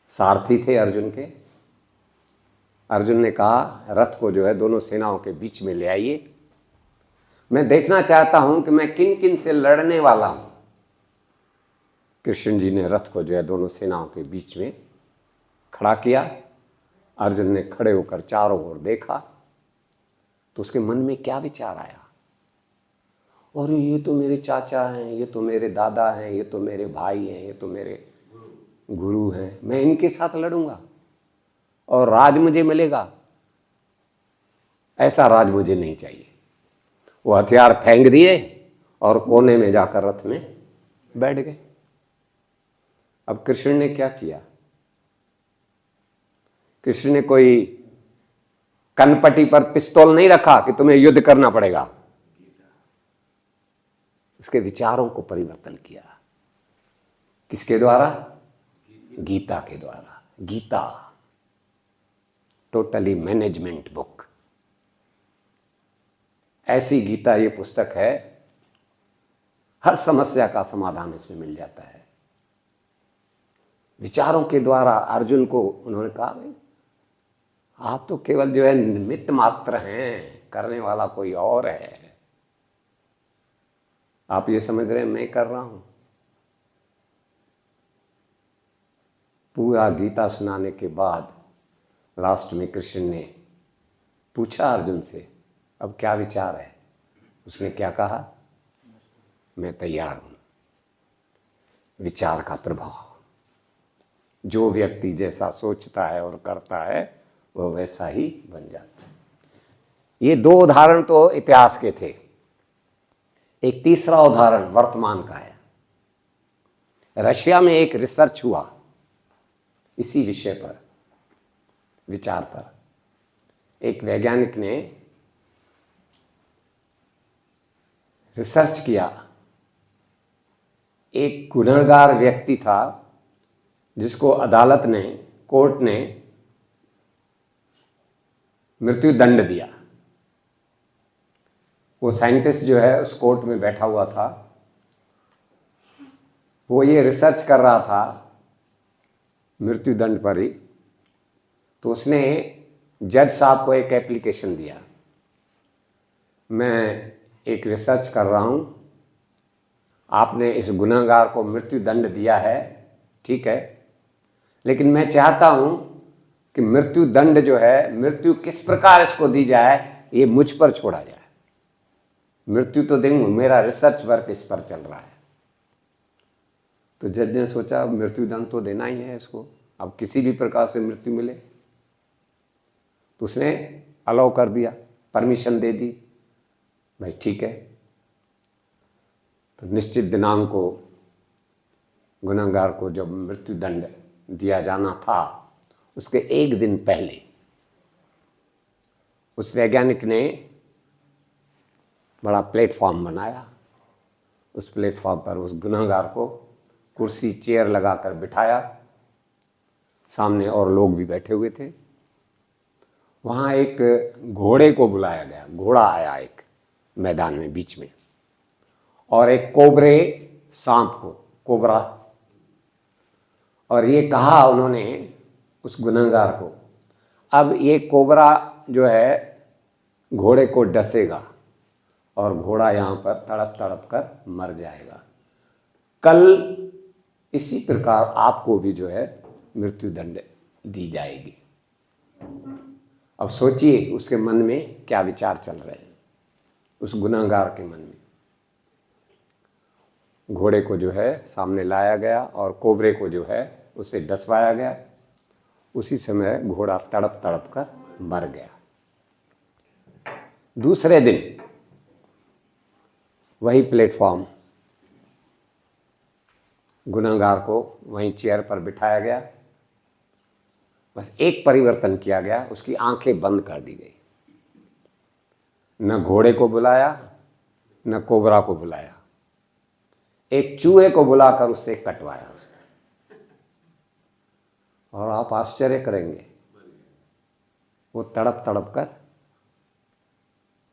सारथी थे अर्जुन के। अर्जुन ने कहा, रथ को जो है दोनों सेनाओं के बीच में ले आइए। मैं देखना चाहता हूं कि मैं किन किन से लड़ने वाला हूं। कृष्ण जी ने रथ को जो है दोनों सेनाओं के बीच में खड़ा किया। अर्जुन ने खड़े होकर चारों ओर देखा तो उसके मन में क्या विचार आया? और ये तो मेरे चाचा हैं, ये तो मेरे दादा हैं, ये तो मेरे भाई हैं, ये तो मेरे गुरु हैं, मैं इनके साथ लड़ूंगा और राज मुझे मिलेगा। ऐसा राज मुझे नहीं चाहिए। वो हथियार फेंक दिए और कोने में जाकर रथ में बैठ गए। अब कृष्ण ने क्या किया? कृष्ण ने कोई कनपट्टी पर पिस्तौल नहीं रखा कि तुम्हें युद्ध करना पड़ेगा। उसके विचारों को परिवर्तन किया। किसके द्वारा? गीता के द्वारा। Gita totally management book. ऐसी गीता ये पुस्तक है, हर समस्या का समाधान इसमें मिल जाता है। विचारों के द्वारा अर्जुन को उन्होंने कहा, भाई आप तो केवल जो है निमित्त मात्र हैं, करने वाला कोई और है। आप ये समझ रहे हैं मैं कर रहा हूं। पूरा गीता सुनाने के बाद लास्ट में कृष्ण ने पूछा अर्जुन से, अब क्या विचार है? उसने क्या कहा? मैं तैयार हूं। विचार का प्रभाव। जो व्यक्ति जैसा सोचता है और करता है वह वैसा ही बन जाता है। ये दो उदाहरण तो इतिहास के थे। एक तीसरा उदाहरण वर्तमान का है। रशिया में एक रिसर्च हुआ इसी विषय पर, विचार पर। एक वैज्ञानिक ने रिसर्च किया। एक गुनहगार व्यक्ति था जिसको अदालत ने, कोर्ट ने मृत्यु दंड दिया। वो साइंटिस्ट जो है उस कोर्ट में बैठा हुआ था, वो ये रिसर्च कर रहा था मृत्यु दंड पर ही। तो उसने जज साहब को एक एप्लीकेशन दिया, मैं एक रिसर्च कर रहा हूँ, आपने इस गुनहगार को मृत्यु दंड दिया है, ठीक है, लेकिन मैं चाहता हूँ कि मृत्यु दंड जो है, मृत्यु किस प्रकार इसको दी जाए ये मुझ पर छोड़ा जाए। मृत्यु तो देंगे, मेरा रिसर्च वर्क इस पर चल रहा है। तो जज ने सोचा मृत्यु दंड तो देना ही है इसको, अब किसी भी प्रकार से मृत्यु मिले। तो उसने अलाउ कर दिया, परमिशन दे दी, भाई ठीक है। तो निश्चित दिनांक को गुनहगार को जब मृत्यु दंड दिया जाना था, उसके एक दिन पहले उस वैज्ञानिक ने बड़ा प्लेटफॉर्म बनाया। उस प्लेटफॉर्म पर उस गुनहगार को कुर्सी चेयर लगाकर बिठाया, सामने और लोग भी बैठे हुए थे। वहाँ एक घोड़े को बुलाया गया, घोड़ा आया एक मैदान में बीच में, और एक कोबरे सांप को, कोबरा, और ये कहा उन्होंने उस गुनहगार को, अब ये कोबरा जो है घोड़े को डसेगा और घोड़ा यहाँ पर तड़प तड़प कर मर जाएगा। कल इसी प्रकार आपको भी जो है मृत्यु दंड दी जाएगी। अब सोचिए उसके मन में क्या विचार चल रहे हैं, उस गुनहगार के मन में। घोड़े को जो है सामने लाया गया और कोबरे को जो है उसे डसवाया गया। उसी समय घोड़ा तड़प तड़प कर मर गया। दूसरे दिन वही प्लेटफॉर्म, गुनहगार को वहीं चेयर पर बिठाया गया। बस एक परिवर्तन किया गया, उसकी आंखें बंद कर दी गई। न घोड़े को बुलाया, न कोबरा को बुलाया, एक चूहे को बुलाकर उससे कटवाया उसने। और आप आश्चर्य करेंगे, वो तड़प तड़प कर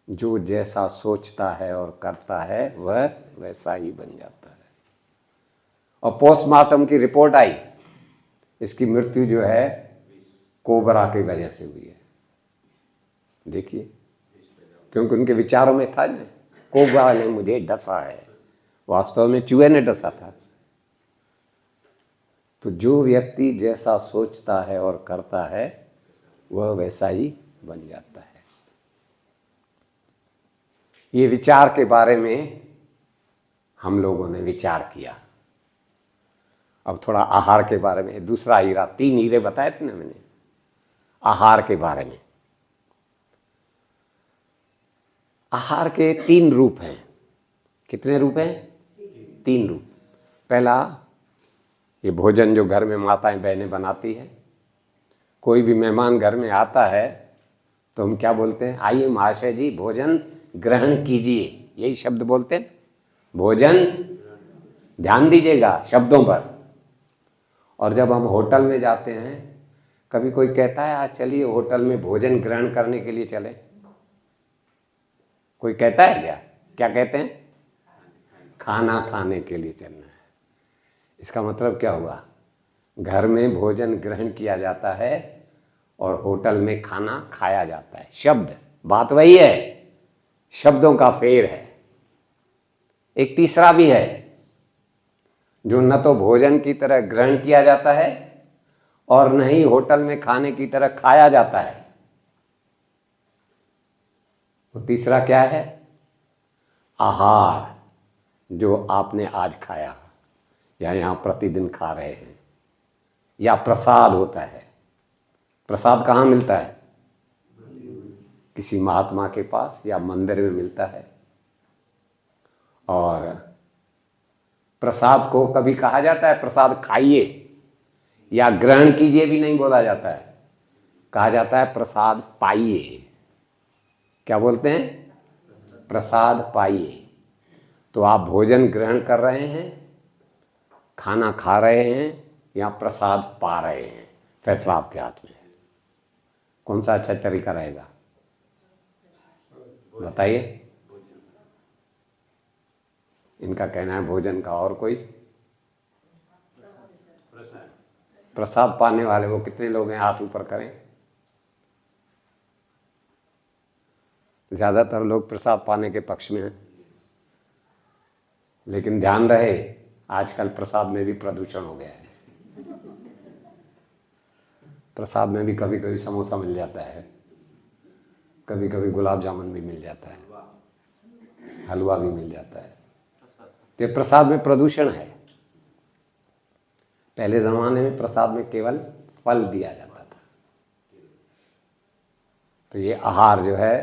जो जैसा सोचता है और करता है वह वैसा ही बन जाता है। और पोस्टमार्टम की रिपोर्ट आई, इसकी मृत्यु जो है कोबरा की वजह से हुई है। देखिए, क्योंकि उनके विचारों में था ना, कोबरा ने मुझे डसा है, वास्तव में चूहे ने डसा था। तो जो व्यक्ति जैसा सोचता है और करता है वह वैसा ही बन जाता है। ये विचार के बारे में हम लोगों ने विचार किया। अब थोड़ा आहार के बारे में, दूसरा हीरा, 3 हीरे बताए थे ना मैंने, आहार के बारे में। आहार के 3 रूप हैं। कितने रूप हैं? 3 रूप। पहला, ये भोजन जो घर में माताएं बहनें बनाती हैं। कोई भी मेहमान घर में आता है तो हम क्या बोलते हैं? आइए महाशय जी भोजन ग्रहण कीजिए, यही शब्द बोलते हैं। भोजन, ध्यान दीजिएगा शब्दों पर। और जब हम होटल में जाते हैं, कभी कोई कहता है आज चलिए होटल में भोजन ग्रहण करने के लिए चले? कोई कहता है क्या? क्या कहते हैं? खाना खाने के लिए चलना है। इसका मतलब क्या हुआ? घर में भोजन ग्रहण किया जाता है और होटल में खाना खाया जाता है। शब्द, बात वही है, शब्दों का फेर है। एक तीसरा भी है जो न तो भोजन की तरह ग्रहण किया जाता है और न ही होटल में खाने की तरह खाया जाता है। वो तीसरा क्या है? आहार, जो आपने आज खाया या यहाँ प्रतिदिन खा रहे हैं, या प्रसाद होता है। प्रसाद कहाँ मिलता है? किसी महात्मा के पास या मंदिर में मिलता है। और प्रसाद को कभी कहा जाता है प्रसाद खाइए या ग्रहण कीजिए भी नहीं बोला जाता है, कहा जाता है प्रसाद पाइए। क्या बोलते हैं? प्रसाद पाइए। तो आप भोजन ग्रहण कर रहे हैं, खाना खा रहे हैं या प्रसाद पा रहे हैं, फैसला आपके हाथ में है। कौन सा अच्छा तरीका रहेगा बताइए? इनका कहना है भोजन का। और कोई? प्रसाद पाने वाले वो कितने लोग हैं? हाथ ऊपर करें। ज्यादातर लोग प्रसाद पाने के पक्ष में हैं, लेकिन ध्यान रहे आजकल प्रसाद में भी प्रदूषण हो गया है। प्रसाद में भी कभी कभी समोसा मिल जाता है, कभी कभी गुलाब जामुन भी मिल जाता है, हलवा भी मिल जाता है। तो ये प्रसाद में प्रदूषण है। पहले जमाने में प्रसाद में केवल फल दिया जाता था। तो ये आहार जो है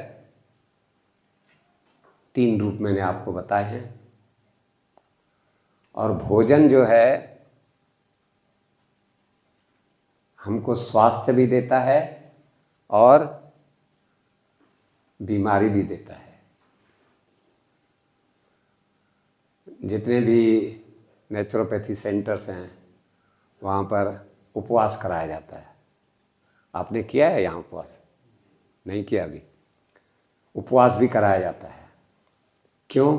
3 रूप मैंने आपको बताए हैं। और भोजन जो है हमको स्वास्थ्य भी देता है और बीमारी भी देता है। जितने भी नेचुरोपैथी सेंटर्स हैं वहाँ पर उपवास कराया जाता है। आपने किया है यहाँ उपवास? नहीं किया अभी? उपवास भी कराया जाता है। क्यों?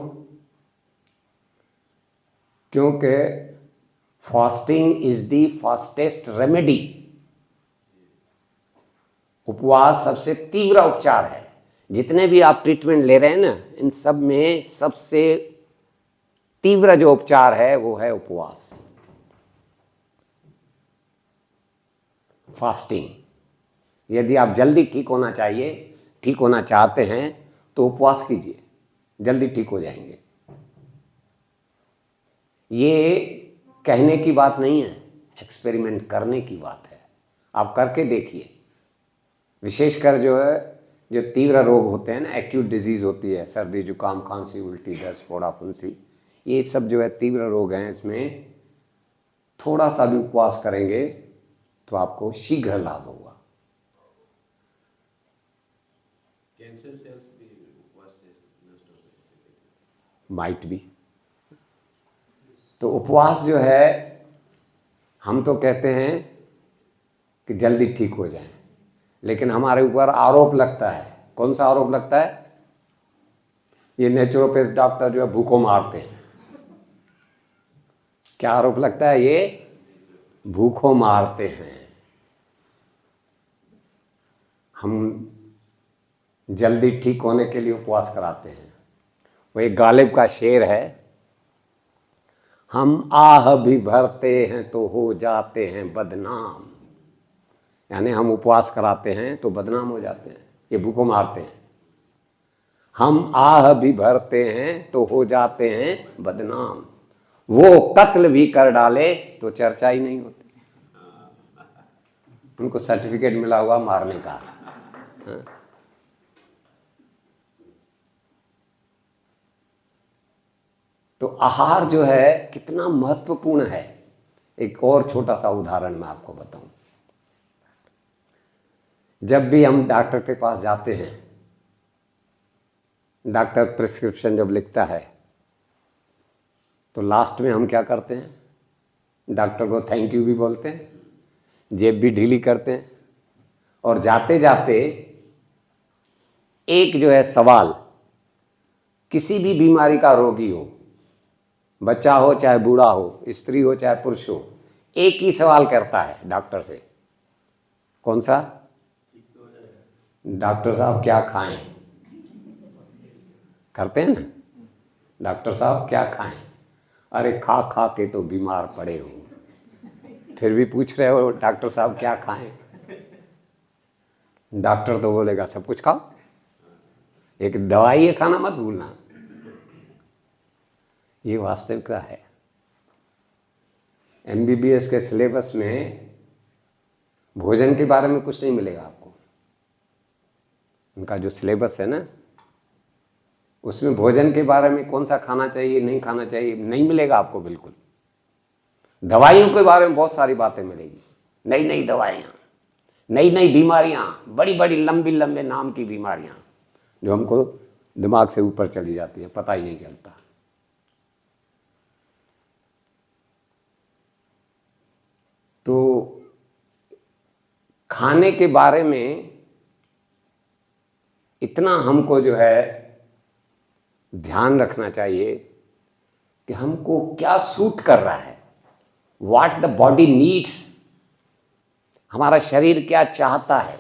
क्योंकि fasting is the fastest remedy. उपवास सबसे तीव्र उपचार है। जितने भी आप ट्रीटमेंट ले रहे हैं ना, इन सब में सबसे तीव्र जो उपचार है वो है उपवास, फास्टिंग। यदि आप जल्दी ठीक होना चाहते हैं तो उपवास कीजिए, जल्दी ठीक हो जाएंगे। ये कहने की बात नहीं है, एक्सपेरिमेंट करने की बात है। आप करके देखिए। विशेषकर जो तीव्र रोग होते हैं ना, एक्यूट डिजीज होती है, सर्दी जुकाम खांसी उल्टी दस्त फोड़ा फुंसी, ये सब जो है तीव्र रोग हैं, इसमें थोड़ा सा भी उपवास करेंगे तो आपको शीघ्र लाभ होगा। कैंसर सेल्स भी उपवास से नष्ट हो सकते हैं। माइट भी। तो उपवास जो है हम तो कहते हैं कि जल्दी ठीक हो जाए, लेकिन हमारे ऊपर आरोप लगता है। कौन सा आरोप लगता है? ये नेचुरोपैथ डॉक्टर जो है भूखों मारते हैं। क्या आरोप लगता है? ये भूखों मारते हैं। हम जल्दी ठीक होने के लिए उपवास कराते हैं। वो एक गालिब का शेर है, हम आह भी भरते हैं तो हो जाते हैं बदनाम। यानी हम उपवास कराते हैं तो बदनाम हो जाते हैं। ये भूखों मारते हैं। हम आह भी भरते हैं तो हो जाते हैं बदनाम, वो कत्ल भी कर डाले तो चर्चा ही नहीं होती। उनको सर्टिफिकेट मिला हुआ मारने का। हाँ? तो आहार जो है कितना महत्वपूर्ण है। एक और छोटा सा उदाहरण मैं आपको बताऊं। जब भी हम डॉक्टर के पास जाते हैं, डॉक्टर प्रिस्क्रिप्शन जब लिखता है तो लास्ट में हम क्या करते हैं? डॉक्टर को थैंक यू भी बोलते हैं, जेब भी ढीली करते हैं, और जाते जाते एक जो है सवाल, किसी भी बीमारी का रोगी हो, बच्चा हो चाहे बूढ़ा हो, स्त्री हो चाहे पुरुष हो, एक ही सवाल करता है डॉक्टर से। कौन सा? डॉक्टर साहब क्या खाएं? करते हैं ना, डॉक्टर साहब क्या खाएं? अरे खा खा के तो बीमार पड़े हो, फिर भी पूछ रहे हो डॉक्टर साहब क्या खाएं? डॉक्टर तो बोलेगा सब कुछ खाओ, एक दवाई है खाना मत भूलना। ये वास्तविकता है। एमबीबीएस के सिलेबस में भोजन के बारे में कुछ नहीं मिलेगा आपको। उनका जो सिलेबस है ना, उसमें भोजन के बारे में कौन सा खाना चाहिए नहीं खाना चाहिए नहीं मिलेगा आपको बिल्कुल। दवाइयों के बारे में बहुत सारी बातें मिलेगी, नई नई दवाइयाँ, नई नई बीमारियाँ, बड़ी बड़ी लंबी लंबे नाम की बीमारियाँ जो हमको दिमाग से ऊपर चली जाती है, पता ही नहीं चलता। तो खाने के बारे में इतना हमको जो है ध्यान रखना चाहिए कि हमको क्या सूट कर रहा है, व्हाट द बॉडी नीड्स, हमारा शरीर क्या चाहता है।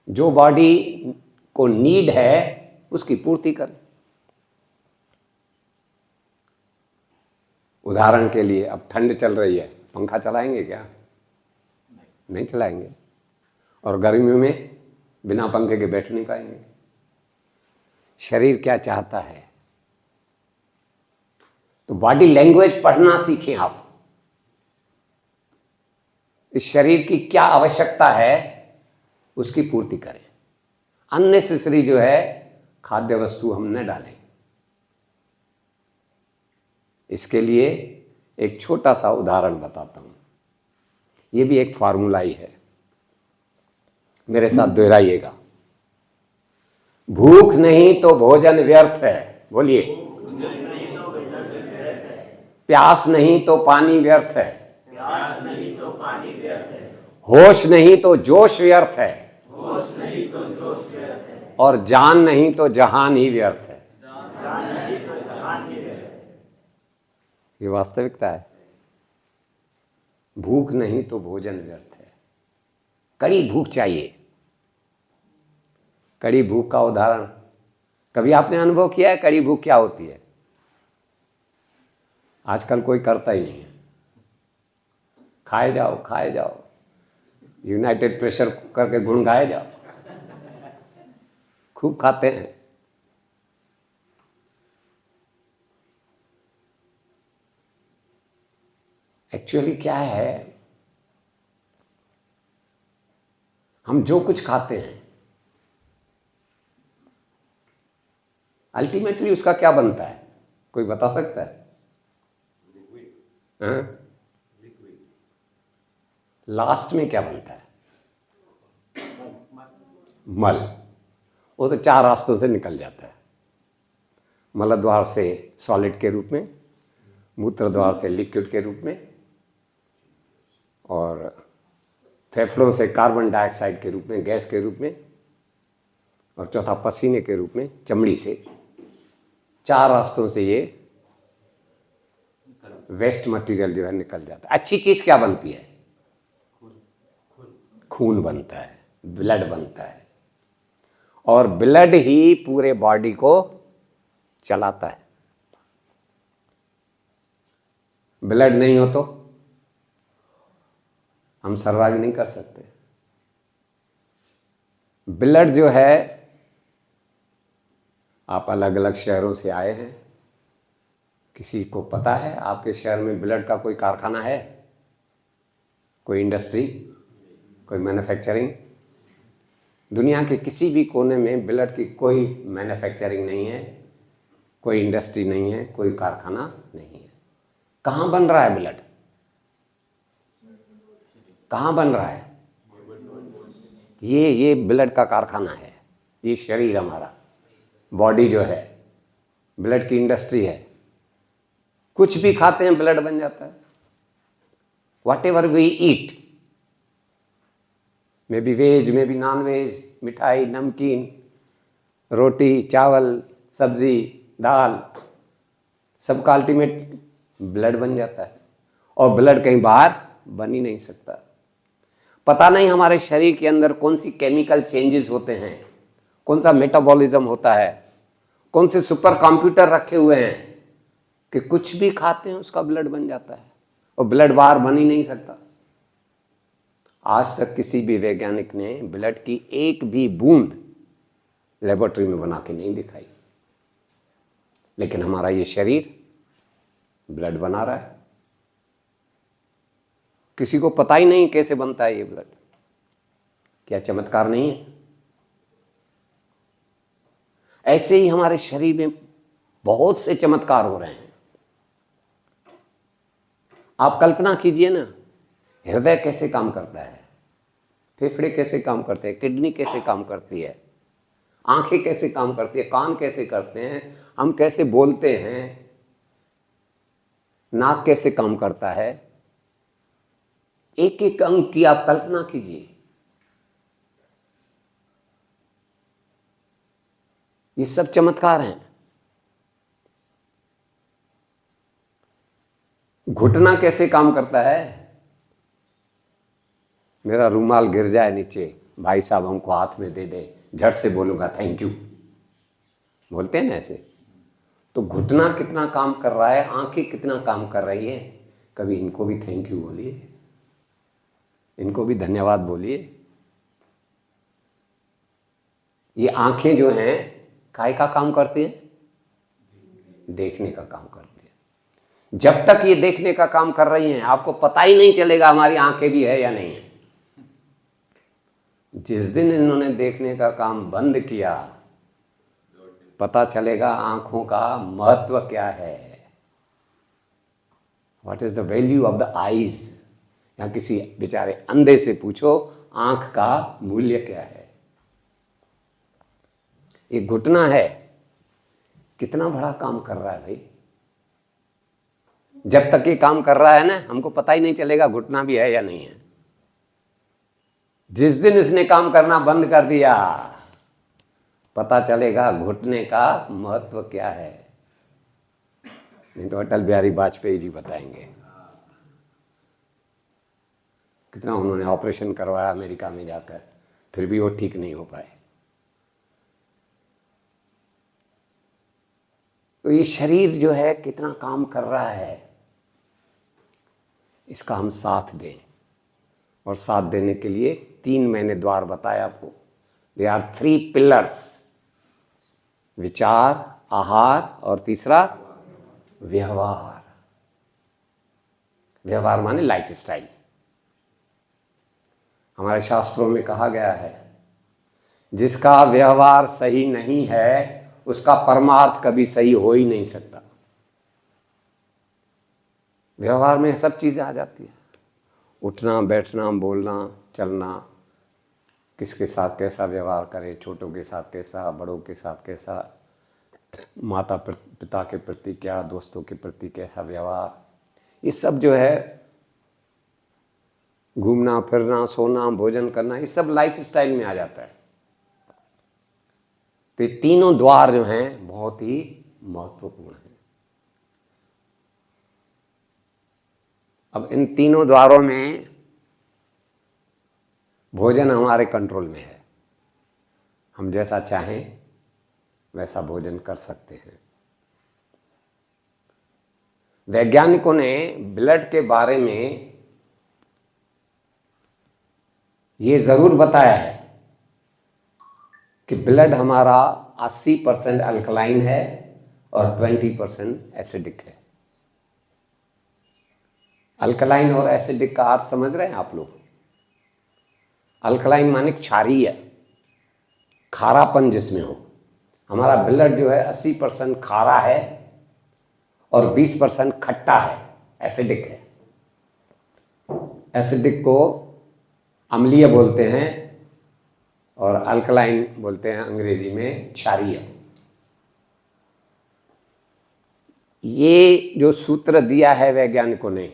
जो बॉडी को नीड है उसकी पूर्ति करें। उदाहरण के लिए अब ठंड चल रही है, पंखा चलाएंगे क्या? नहीं चलाएंगे। और गर्मियों में बिना पंखे के बैठ नहीं पाएंगे। शरीर क्या चाहता है, तो बॉडी लैंग्वेज पढ़ना सीखें आप। इस शरीर की क्या आवश्यकता है उसकी पूर्ति करें। अननेसेसरी जो है खाद्य वस्तु हम न डालें। इसके लिए एक छोटा सा उदाहरण बताता हूं। ये भी एक फार्मूला ही है, मेरे साथ दोहराइएगा। भूख नहीं तो भोजन व्यर्थ है, बोलिए। प्यास नहीं तो पानी व्यर्थ है, होश नहीं तो जोश व्यर्थ है, और जान नहीं तो जहान ही व्यर्थ है। ये वास्तविकता है। भूख नहीं तो भोजन व्यर्थ है। कड़ी भूख चाहिए। कड़ी भूख का उदाहरण कभी आपने अनुभव किया है? कड़ी भूख क्या होती है? आजकल कोई करता ही नहीं है। खाए जाओ खाए जाओ, यूनाइटेड प्रेशर करके गुणगाए जाओ, खूब खाते हैं। एक्चुअली क्या है, हम जो कुछ खाते हैं अल्टीमेटली उसका क्या बनता है, कोई बता सकता है? लास्ट में क्या बनता है? मल। वो तो 4 रास्तों से निकल जाता है। मलद्वार से सॉलिड के रूप में, मूत्रद्वार से लिक्विड के रूप में, और फेफड़ों से कार्बन डाइऑक्साइड के रूप में, गैस के रूप में, और चौथा पसीने के रूप में चमड़ी से। 4 रास्तों से ये वेस्ट मटेरियल जो है निकल जाता है। अच्छी चीज क्या बनती है? खून बनता है, ब्लड बनता है, और ब्लड ही पूरे बॉडी को चलाता है। ब्लड नहीं हो तो हम सर्वाइव नहीं कर सकते। ब्लड जो है, आप अलग अलग शहरों से आए हैं, किसी को पता है आपके शहर में ब्लड का कोई कारखाना है, कोई इंडस्ट्री, कोई मैन्युफैक्चरिंग? दुनिया के किसी भी कोने में ब्लड की कोई मैन्युफैक्चरिंग नहीं है, कोई इंडस्ट्री नहीं है, कोई कारखाना नहीं है। कहाँ बन रहा है ब्लड? कहाँ बन रहा है? ये ब्लड का कारखाना है। ये शरीर हमारा, बॉडी जो है, ब्लड की इंडस्ट्री है। कुछ भी खाते हैं ब्लड बन जाता है। Whatever we eat, may be veg, may be non veg, मिठाई, नमकीन, रोटी, चावल, सब्जी, दाल, सबका अल्टीमेट ब्लड बन जाता है। और ब्लड कहीं बाहर बन ही नहीं सकता। पता नहीं हमारे शरीर के अंदर कौन सी केमिकल चेंजेस होते हैं, कौन सा मेटाबॉलिज्म होता है, कौन से सुपर कंप्यूटर रखे हुए हैं कि कुछ भी खाते हैं उसका ब्लड बन जाता है, और ब्लड बाहर बन ही नहीं सकता। आज तक किसी भी वैज्ञानिक ने ब्लड की एक भी बूंद लेबोरेटरी में बना के नहीं दिखाई, लेकिन हमारा ये शरीर ब्लड बना रहा है। किसी को पता ही नहीं कैसे बनता है ये ब्लड। क्या चमत्कार नहीं है? ऐसे ही हमारे शरीर में बहुत से चमत्कार हो रहे हैं। आप कल्पना कीजिए ना, हृदय कैसे काम करता है, फेफड़े कैसे काम करते हैं, किडनी कैसे काम करती है, आंखें कैसे काम करती है, कान कैसे करते हैं, हम कैसे बोलते हैं, नाक कैसे काम करता है। एक एक अंग की आप कल्पना कीजिए। ये सब चमत्कार हैं। घुटना कैसे काम करता है? मेरा रुमाल गिर जाए नीचे, भाई साहब हमको हाथ में दे दे, झट से बोलूंगा थैंक यू, बोलते हैं ना ऐसे। तो घुटना कितना काम कर रहा है, आंखें कितना काम कर रही है। कभी इनको भी थैंक यू बोलिए, इनको भी धन्यवाद बोलिए। ये आंखें जो हैं काय का काम करती हैं? देखने का काम करती है। जब तक ये देखने का काम कर रही हैं आपको पता ही नहीं चलेगा हमारी आंखें भी है या नहीं है। जिस दिन इन्होंने देखने का काम बंद किया पता चलेगा आंखों का महत्व क्या है। What is the value of the eyes. या किसी बेचारे अंधे से पूछो आंख का मूल्य क्या है। ये घुटना है, कितना बड़ा काम कर रहा है भाई। जब तक ये काम कर रहा है ना हमको पता ही नहीं चलेगा घुटना भी है या नहीं है। जिस दिन इसने काम करना बंद कर दिया पता चलेगा घुटने का महत्व क्या है। नहीं तो अटल बिहारी वाजपेयी जी बताएंगे। कितना उन्होंने ऑपरेशन करवाया अमेरिका में जाकर, फिर भी वो ठीक नहीं हो पाए। तो ये शरीर जो है कितना काम कर रहा है, इसका हम साथ दें। और साथ देने के लिए 3 मैंने द्वार बताया आपको। दे आर 3 पिलर्स, विचार, आहार और तीसरा व्यवहार। व्यवहार माने लाइफ स्टाइल। हमारे शास्त्रों में कहा गया है जिसका व्यवहार सही नहीं है उसका परमार्थ कभी सही हो ही नहीं सकता। व्यवहार में सब चीजें आ जाती है, उठना बैठना बोलना चलना, किसके साथ कैसा व्यवहार करे, छोटों के साथ कैसा, बड़ों के साथ कैसा, माता पिता के प्रति क्या, दोस्तों के प्रति कैसा व्यवहार। ये सब जो है घूमना फिरना सोना भोजन करना ये सब लाइफ स्टाइल में आ जाता है। तो ये तीनों द्वार जो हैं बहुत ही महत्वपूर्ण हैं। अब इन तीनों द्वारों में भोजन हमारे कंट्रोल में है। हम जैसा चाहें वैसा भोजन कर सकते हैं। वैज्ञानिकों ने ब्लड के बारे में ये जरूर बताया है कि ब्लड हमारा 80% अल्कलाइन है और 20% एसिडिक है। अल्कलाइन और एसिडिक का अर्थ समझ रहे हैं आप लोग? अल्कलाइन माने क्षारीय, खारापन जिसमें हो। हमारा ब्लड जो है 80% खारा है और 20% खट्टा है, एसिडिक है। एसिडिक को अम्लीय बोलते हैं और अल्कलाइन बोलते हैं अंग्रेजी में क्षारीय। ये जो सूत्र दिया है वैज्ञानिकों ने,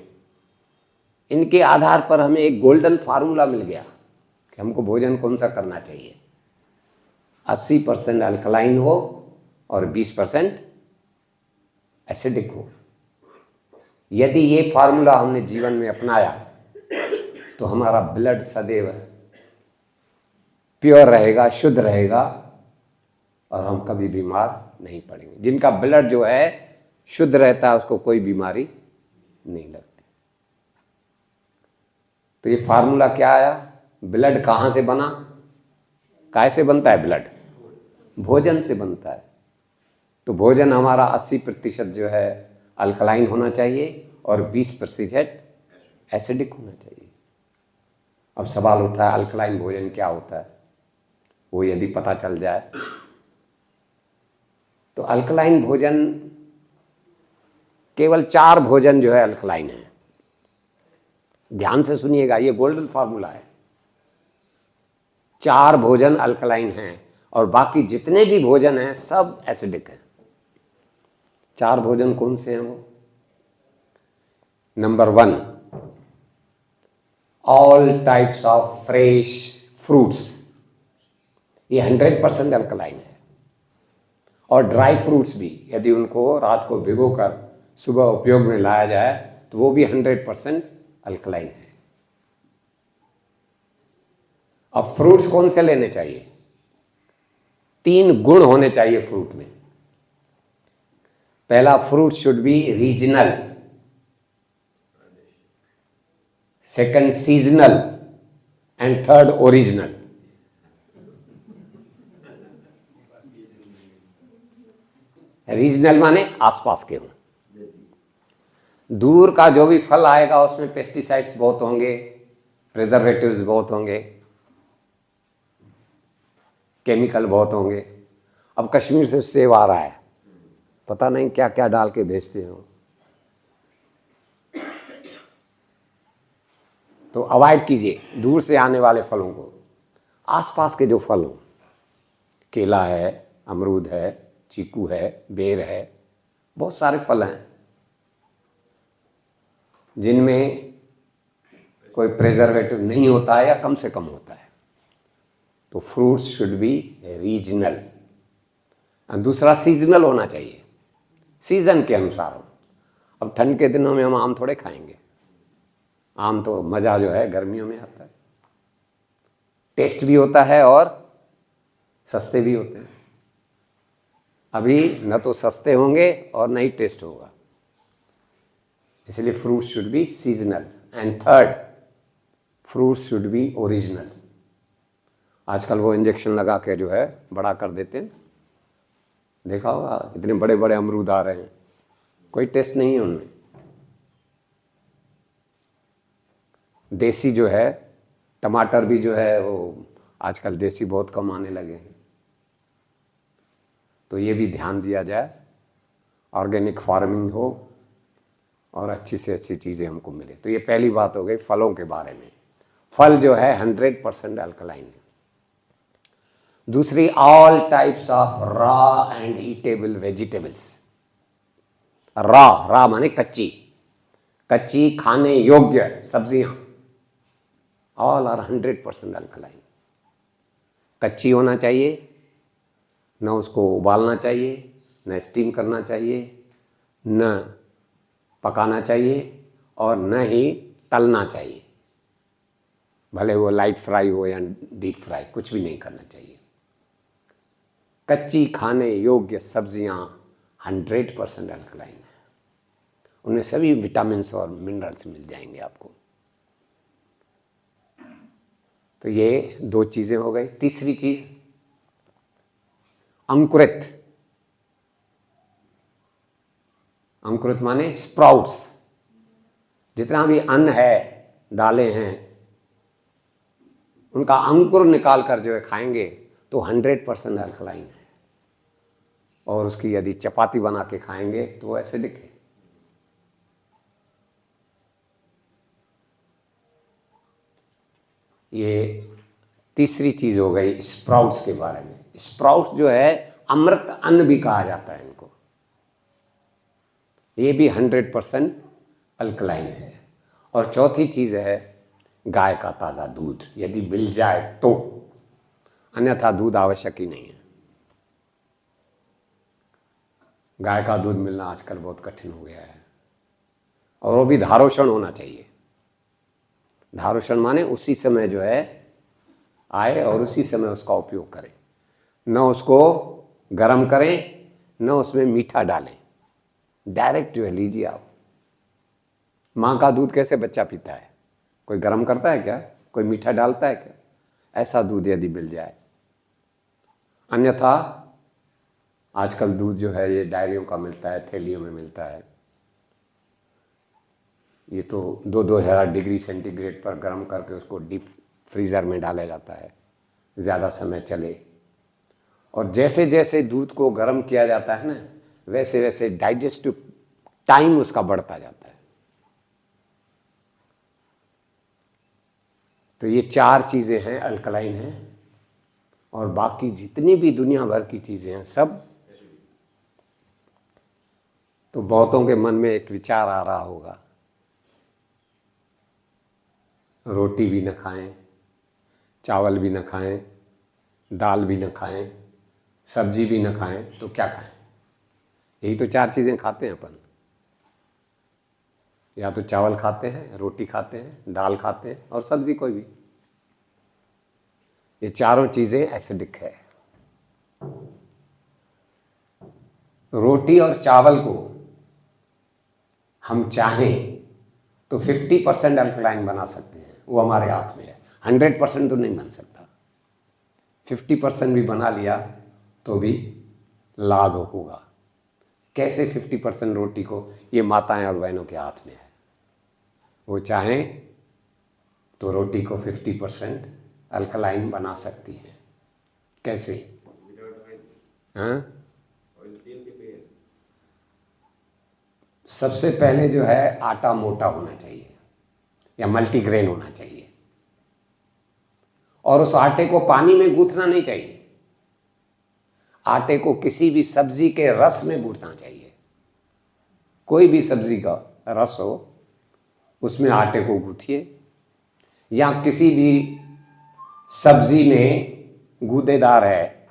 इनके आधार पर हमें एक गोल्डन फार्मूला मिल गया कि हमको भोजन कौन सा करना चाहिए। 80% अल्कलाइन हो और 20% एसिडिक हो। यदि ये फार्मूला हमने जीवन में अपनाया तो हमारा ब्लड सदैव प्योर रहेगा, शुद्ध रहेगा और हम कभी बीमार नहीं पड़ेंगे। जिनका ब्लड जो है शुद्ध रहता है उसको कोई बीमारी नहीं लगती। तो ये फार्मूला क्या आया? ब्लड कहाँ से बना? काय से बनता है ब्लड? भोजन से बनता है। तो भोजन हमारा 80% जो है अल्कलाइन होना चाहिए और 20% एसिडिक होना चाहिए। अब सवाल उठा है अल्कलाइन भोजन क्या होता है, वो यदि पता चल जाए तो अल्कलाइन भोजन, केवल 4 भोजन जो है अल्कलाइन है। ध्यान से सुनिएगा, ये गोल्डन फॉर्मूला है। 4 भोजन अल्कलाइन हैं और बाकी जितने भी भोजन हैं सब एसिडिक हैं। 4 भोजन कौन से हैं वो? Number 1, all types of fresh fruits, ये 100% अल्कलाइन है। और ड्राई फ्रूट्स भी, यदि उनको रात को भिगोकर सुबह उपयोग में लाया जाए तो वो भी 100% अल्कलाइन है। अब फ्रूट्स कौन से लेने चाहिए? 3 गुण होने चाहिए फ्रूट में। पहला, fruit should be regional, second seasonal and third original. Regional माने आसपास के हों। दूर का जो भी फल आएगा उसमें पेस्टिसाइड्स बहुत होंगे, प्रिजर्वेटिव्स बहुत होंगे, केमिकल बहुत होंगे। अब कश्मीर से सेब आ रहा है, पता नहीं क्या क्या डाल के भेजते हो, तो अवॉइड कीजिए दूर से आने वाले फलों को। आसपास के जो फल हों, केला है, अमरूद है, चीकू है, बेर है, बहुत सारे फल हैं जिनमें कोई प्रिजर्वेटिव नहीं होता है या कम से कम होता है, तो फ्रूट्स शुड बी रीजनल। दूसरा, सीजनल होना चाहिए, सीजन के अनुसार हो। अब ठंड के दिनों में हम आम थोड़े खाएंगे, आम तो मज़ा जो है गर्मियों में आता है, टेस्ट भी होता है और सस्ते भी होते हैं। अभी न तो सस्ते होंगे और न ही टेस्ट होगा, इसलिए fruit should be seasonal. And third, fruit should be original. आजकल वो इंजेक्शन लगा के जो है बड़ा कर देते हैं, देखा होगा, इतने बड़े बड़े अमरूद आ रहे हैं, कोई टेस्ट नहीं है उनमें। देसी जो है टमाटर भी जो है वो आजकल देसी बहुत कम आने लगे हैं, तो ये भी ध्यान दिया जाए, ऑर्गेनिक फार्मिंग हो और अच्छी से अच्छी चीज़ें हमको मिले। तो ये पहली बात हो गई फलों के बारे में। फल जो है 100% अल्कलाइन है। दूसरी, all types of raw and eatable vegetables. Raw माने कच्ची, कच्ची खाने योग्य सब्जियां, ऑल आर 100% अल्कलाइन। कच्ची होना चाहिए, न उसको उबालना चाहिए, न स्टीम करना चाहिए, न पकाना चाहिए और न ही तलना चाहिए, भले वो लाइट फ्राई हो या डीप फ्राई, कुछ भी नहीं करना चाहिए। कच्ची खाने योग्य सब्जियां 100% अल्कलाइन है, उनमें सभी विटामिन्स और मिनरल्स मिल जाएंगे आपको। तो ये 2 चीज़ें हो गई। तीसरी चीज़, अंकुरित। अंकुरित माने स्प्राउट्स, जितना भी अन्न है, दालें हैं, उनका अंकुर निकाल कर जो है खाएंगे तो 100% अल्कलाइन है। और उसकी यदि चपाती बना के खाएंगे तो वो एसिडिक है। ये तीसरी चीज़ हो गई स्प्राउट्स के बारे में। स्प्राउट्स जो है अमृत अन्न भी कहा जाता है इनको, ये भी 100% अल्कलाइन है। और चौथी चीज़ है गाय का ताज़ा दूध, यदि मिल जाए तो, अन्यथा दूध आवश्यक ही नहीं है। गाय का दूध मिलना आजकल बहुत कठिन हो गया है, और वो भी धारोषण होना चाहिए। धारोषण माने उसी समय जो है आए और उसी समय उसका उपयोग करें, न उसको गर्म करें न उसमें मीठा डालें, डायरेक्ट जो है लीजिए आप। माँ का दूध कैसे बच्चा पीता है, कोई गर्म करता है क्या, कोई मीठा डालता है क्या? ऐसा दूध यदि मिल जाए। अन्यथा आजकल दूध जो है ये डायरियों का मिलता है, थैलियों में मिलता है, ये तो 2-2000 डिग्री सेंटीग्रेड पर गर्म करके उसको डीप फ्रीज़र में डाला जाता है, ज़्यादा समय चले। और जैसे जैसे दूध को गर्म किया जाता है ना, वैसे वैसे डाइजेस्टिव टाइम उसका बढ़ता जाता है। तो ये 4 चीज़ें हैं, अल्कलाइन हैं, और बाकी जितनी भी दुनिया भर की चीज़ें हैं सब। तो बहुतों के मन में एक विचार आ रहा होगा, रोटी भी न खाएं, चावल भी न खाएं, दाल भी न खाएं, सब्जी भी न खाएं, तो क्या खाएं? यही तो 4 चीज़ें खाते हैं अपन। या तो चावल खाते हैं, रोटी खाते हैं, दाल खाते हैं, और सब्जी कोई भी। ये चारों चीज़ें एसिडिक है। रोटी और चावल को हम चाहें तो 50% अल्कलाइन बना सकते हैं, वो हमारे हाथ में है। 100% तो नहीं बन सकता, 50% भी बना लिया तो भी लाभ होगा। कैसे 50% रोटी को? ये माताएं और बहनों के हाथ में है। वो चाहें तो रोटी को 50% अल्कलाइन बना सकती हैं। कैसे? हाँ, सबसे पहले जो है आटा मोटा होना चाहिए या मल्टीग्रेन होना चाहिए, और उस आटे को पानी में गूंथना नहीं चाहिए। आटे को किसी भी सब्जी के रस में गूंथना चाहिए। कोई भी सब्जी का रस हो उसमें आटे को गूंथिए, या किसी भी सब्जी में गूदेदार है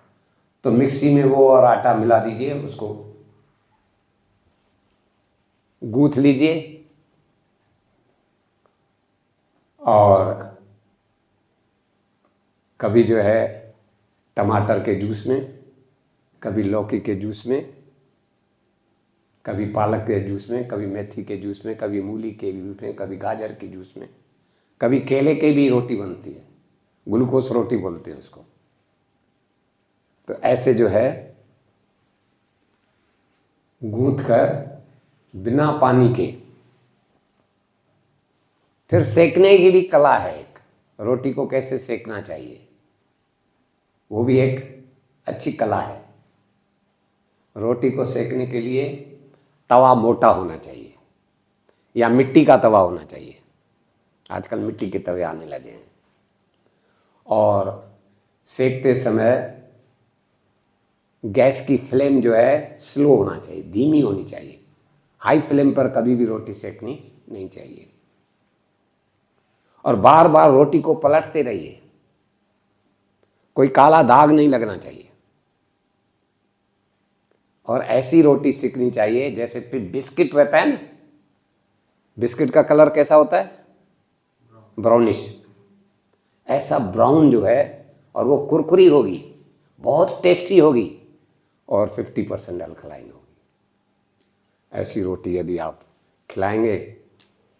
तो मिक्सी में वो और आटा मिला दीजिए, उसको गूंथ लीजिए। और कभी जो है टमाटर के जूस में, कभी लौकी के जूस में, कभी पालक के जूस में, कभी मेथी के जूस में, कभी मूली के जूस में, कभी गाजर के जूस में, कभी केले की भी रोटी बनती है, ग्लूकोज रोटी बोलते हैं उसको। तो ऐसे जो है गूंथ कर बिना पानी के, फिर सेकने की भी कला है एक, रोटी को कैसे सेकना चाहिए वो भी एक अच्छी कला है। रोटी को सेकने के लिए तवा मोटा होना चाहिए या मिट्टी का तवा होना चाहिए। आजकल मिट्टी के तवे आने लगे हैं। और सेकते समय गैस की फ्लेम जो है स्लो होना चाहिए, धीमी होनी चाहिए। हाई फ्लेम पर कभी भी रोटी सेकनी नहीं चाहिए। और बार बार रोटी को पलटते रहिए, कोई काला दाग नहीं लगना चाहिए। और ऐसी रोटी सेकनी चाहिए जैसे फिर बिस्किट रहता है ना, बिस्किट का कलर कैसा होता है? ब्राउनिश। ऐसा ब्राउन जो है, और वो कुरकुरी होगी, बहुत टेस्टी होगी, और 50% अल्कलाइन होगी। ऐसी रोटी यदि आप खिलाएंगे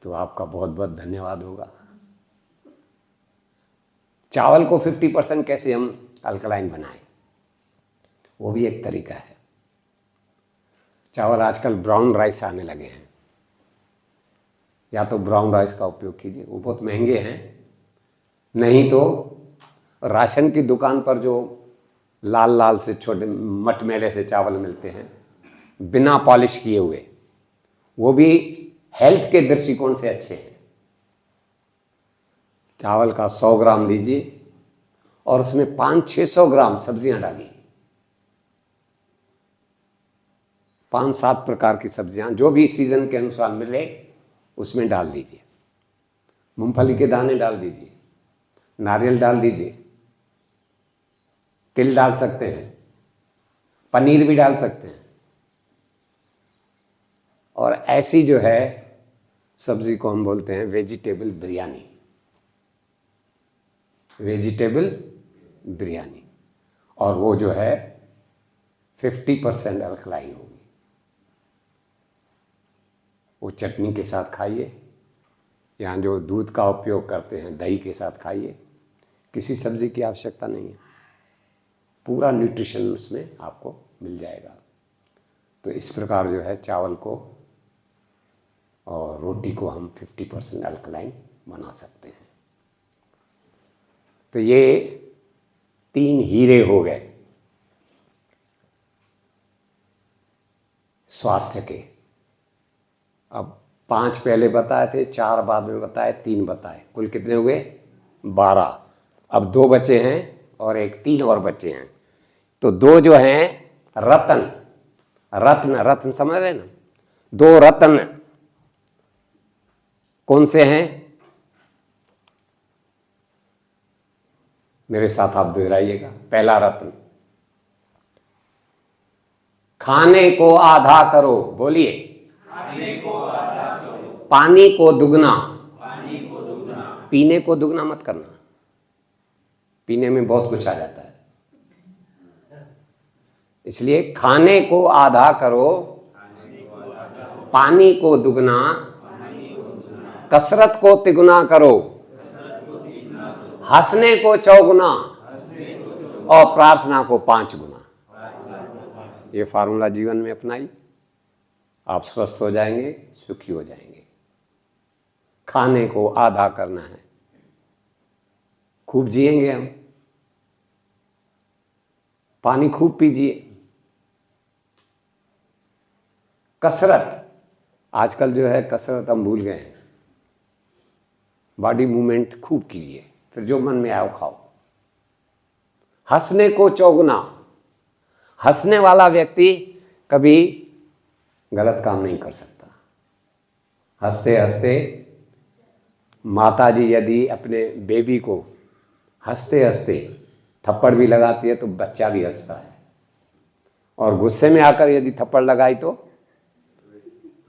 तो आपका बहुत बहुत धन्यवाद होगा। चावल को 50% कैसे हम अल्कलाइन बनाएं, वो भी एक तरीका है। चावल आजकल ब्राउन राइस आने लगे हैं, या तो ब्राउन राइस का उपयोग कीजिए, वो बहुत महंगे हैं। नहीं तो राशन की दुकान पर जो लाल लाल से छोटे मटमैले से चावल मिलते हैं बिना पॉलिश किए हुए, वो भी हेल्थ के दृष्टिकोण से अच्छे हैं। चावल का 100 ग्राम लीजिए और उसमें 500-600 ग्राम सब्जियां डालिए। 5-7 प्रकार की सब्जियां जो भी सीजन के अनुसार मिले उसमें डाल दीजिए। मूंगफली के दाने डाल दीजिए, नारियल डाल दीजिए, तिल डाल सकते हैं, पनीर भी डाल सकते हैं। और ऐसी जो है सब्जी को हम बोलते हैं वेजिटेबल बिरयानी। वेजिटेबल बिरयानी, और वो जो है 50% अल्कलाइन होगी। वो चटनी के साथ खाइए, या जो दूध का उपयोग करते हैं दही के साथ खाइए। किसी सब्जी की आवश्यकता नहीं है, पूरा न्यूट्रिशन उसमें आपको मिल जाएगा। तो इस प्रकार जो है चावल को और रोटी को हम 50% अल्कलाइन बना सकते हैं। तो ये 3 हीरे हो गए स्वास्थ्य के। अब 5 पहले बताए थे, 4 बाद में बताए, 3 बताए, कुल कितने हुए? 12। अब 2 बचे हैं और 3 और बचे हैं। तो 2 जो हैं रत्न, रत्न समझ रहे ना, 2 रत्न कौन से हैं? मेरे साथ आप दोहराइएगा। पहला रत्न, खाने को आधा करो, बोलिए। खाने को आधा करो। पानी को दुगना, पानी को दुगना। पीने को दुगना मत करना, पीने में बहुत कुछ आ जाता है। इसलिए खाने को आधा करो, पानी को दुगना, कसरत को तिगुना करो, हंसने को चौगुना और प्रार्थना को 5 गुना। ये फार्मूला जीवन में अपनाई, आप स्वस्थ हो जाएंगे, सुखी हो जाएंगे। खाने को आधा करना है, खूब जिएंगे हम। पानी खूब पीजिए। कसरत, आजकल जो है कसरत हम भूल गए हैं। बॉडी मूवमेंट खूब कीजिए, फिर जो मन में आए खाओ। हंसने को चौगुना, हंसने वाला व्यक्ति कभी गलत काम नहीं कर सकता। हंसते हंसते माताजी यदि अपने बेबी को हंसते हंसते थप्पड़ भी लगाती है तो बच्चा भी हंसता है, और गुस्से में आकर यदि थप्पड़ लगाई तो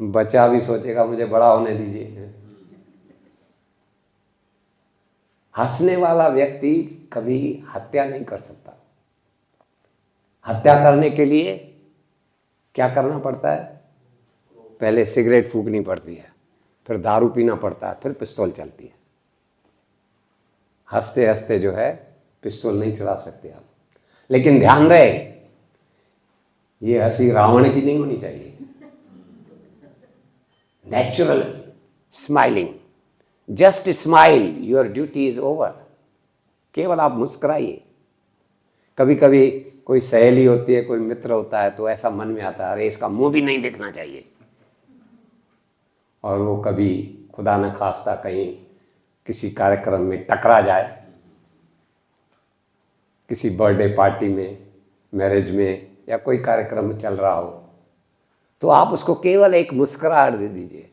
बच्चा भी सोचेगा मुझे बड़ा होने दीजिए। हंसने वाला व्यक्ति कभी हत्या नहीं कर सकता। हत्या करने के लिए क्या करना पड़ता है? पहले सिगरेट फूकनी पड़ती है, फिर दारू पीना पड़ता है, फिर पिस्तौल चलती है। हंसते हंसते जो है पिस्तौल नहीं चला सकते आप। लेकिन ध्यान रहे, ये हंसी रावण की नहीं होनी चाहिए। Natural smiling, just smile, your duty is over. केवल आप मुस्कुराइए। कभी कभी कोई सहेली होती है, कोई मित्र होता है, तो ऐसा मन में आता है अरे इसका मुंह भी नहीं दिखना चाहिए, और वो कभी खुदा न खास्ता कहीं किसी कार्यक्रम में टकरा जाए, किसी बर्थडे पार्टी में, मैरिज में, या कोई कार्यक्रम चल रहा हो, तो आप उसको केवल एक मुस्कुराहट दे दीजिए,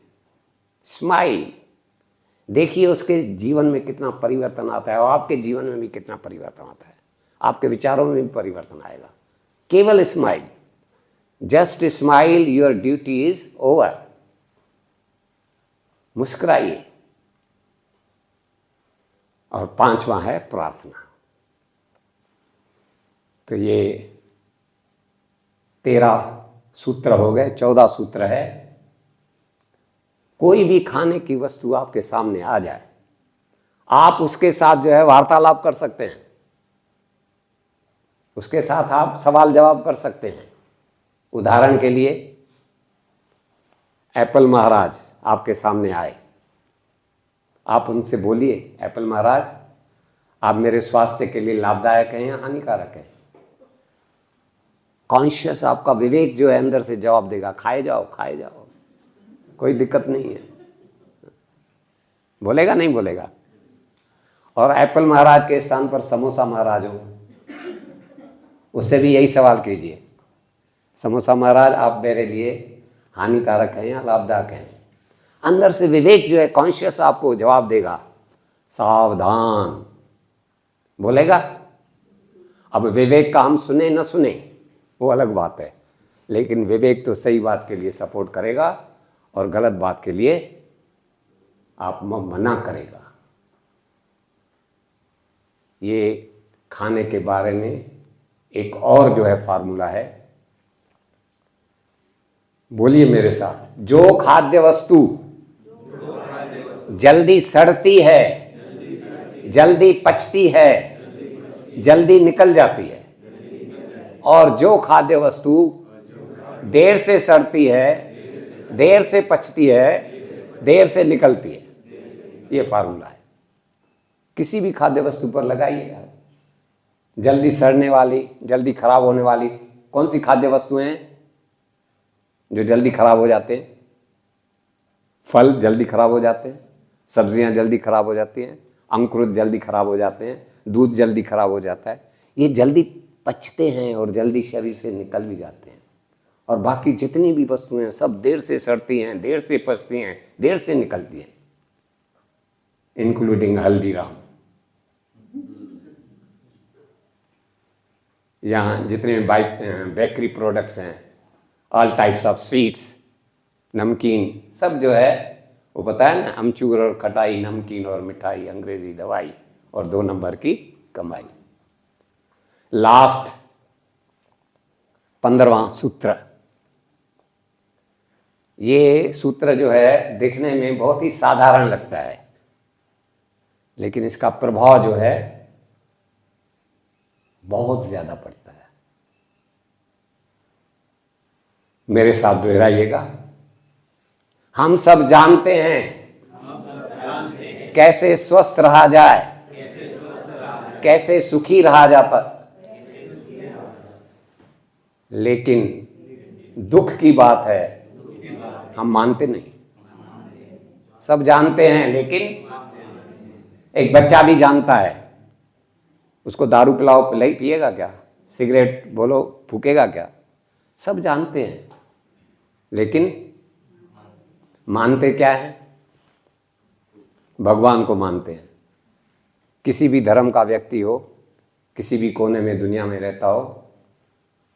स्माइल। देखिए उसके जीवन में कितना परिवर्तन आता है, और आपके जीवन में भी कितना परिवर्तन आता है। आपके विचारों में भी परिवर्तन आएगा। केवल smile, just smile, your duty is over. मुस्कुराइए। और 5वां है प्रार्थना। तो ये 13 सूत्र हो गए, 14 सूत्र है। कोई भी खाने की वस्तु आपके सामने आ जाए, आप उसके साथ जो है वार्तालाप कर सकते हैं, उसके साथ आप सवाल जवाब कर सकते हैं। उदाहरण के लिए एप्पल महाराज आपके सामने आए, आप उनसे बोलिए, एप्पल महाराज आप मेरे स्वास्थ्य के लिए लाभदायक हैं या हानिकारक हैं? कॉन्शियस आपका विवेक जो है अंदर से जवाब देगा, खाए जाओ खाए जाओ, कोई दिक्कत नहीं है। बोलेगा नहीं बोलेगा? और एप्पल महाराज के स्थान पर समोसा महाराज हो, उससे भी यही सवाल कीजिए, समोसा महाराज आप मेरे लिए हानिकारक हैं या लाभदायक हैं? अंदर से विवेक जो है, कॉन्शियस आपको जवाब देगा, सावधान। बोलेगा? अब विवेक का हम सुने न सुने वो अलग बात है, लेकिन विवेक तो सही बात के लिए सपोर्ट करेगा और गलत बात के लिए आप मना करेगा। ये खाने के बारे में एक और जो है फार्मूला है, बोलिए मेरे साथ, जो खाद्य वस्तु जल्दी सड़ती है, जल्दी पचती है, जल्दी निकल जाती है, और जो खाद्य वस्तु देर से सड़ती है, देर से पचती है देर से निकलती है, ये फार्मूला है। किसी भी खाद्य वस्तु पर लगाइए आप। जल्दी सड़ने वाली, जल्दी खराब होने वाली कौन सी खाद्य वस्तुएं हैं जो जल्दी खराब हो जाते हैं? फल जल्दी खराब हो जाते हैं, सब्जियां जल्दी खराब हो जाती हैं, अंकुरित जल्दी खराब हो जाते हैं, दूध जल्दी खराब हो जाता है। ये जल्दी पचते हैं और जल्दी शरीर से निकल भी जाते हैं। और बाकी जितनी भी वस्तुएं हैं सब देर से सड़ती हैं, देर से पचती हैं, देर से निकलती हैं, इंक्लूडिंग हल्दीराम। यहाँ जितने बेकरी प्रोडक्ट्स हैं, ऑल टाइप्स ऑफ स्वीट्स, नमकीन, सब जो है वो पता है ना, अमचूर और खटाई, नमकीन और मिठाई, अंग्रेजी दवाई और 2 नंबर की कमाई। लास्ट 15वां सूत्र। ये सूत्र जो है दिखने में बहुत ही साधारण लगता है, लेकिन इसका प्रभाव जो है बहुत ज्यादा पड़ता है। मेरे साथ दोहराइएगा। हम सब जानते हैं कैसे स्वस्थ रहा जाए, कैसे सुखी रहा जाता, लेकिन दुख की बात है हम मानते नहीं। सब जानते हैं लेकिन एक बच्चा भी जानता है, उसको दारू पिलाओ, पिएगा क्या? सिगरेट बोलो, फूकेगा क्या? सब जानते हैं लेकिन मानते क्या है? भगवान को मानते हैं। किसी भी धर्म का व्यक्ति हो, किसी भी कोने में दुनिया में रहता हो,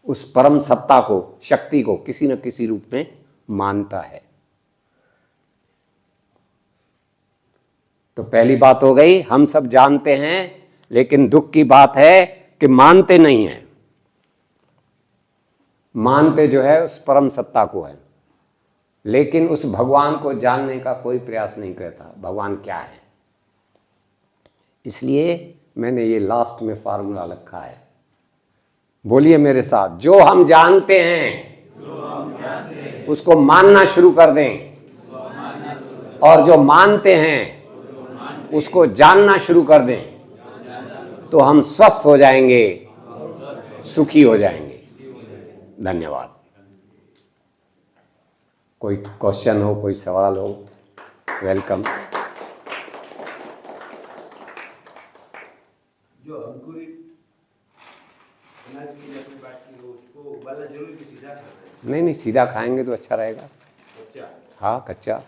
उस परम सत्ता को, शक्ति को किसी न किसी रूप में मानता है। तो पहली बात हो गई, हम सब जानते हैं, लेकिन दुख की बात है कि मानते नहीं हैं। मानते जो है उस परम सत्ता को है, लेकिन उस भगवान को जानने का कोई प्रयास नहीं करता, भगवान क्या है। इसलिए मैंने ये लास्ट में फार्मूला रखा है। बोलिए मेरे साथ, जो हम जानते हैं उसको मानना शुरू कर दें, और जो मानते हैं उसको जानना शुरू कर दें, तो हम स्वस्थ हो जाएंगे, सुखी हो जाएंगे। धन्यवाद। कोई क्वेश्चन हो, कोई सवाल हो, वेलकम। जो अंकुरित अनाज की आपने बात की हो, उसको उबालना जरूरी कि सीधा खाना है? नहीं, सीधा खाएंगे तो अच्छा रहेगा। कच्चा? हाँ, कच्चा।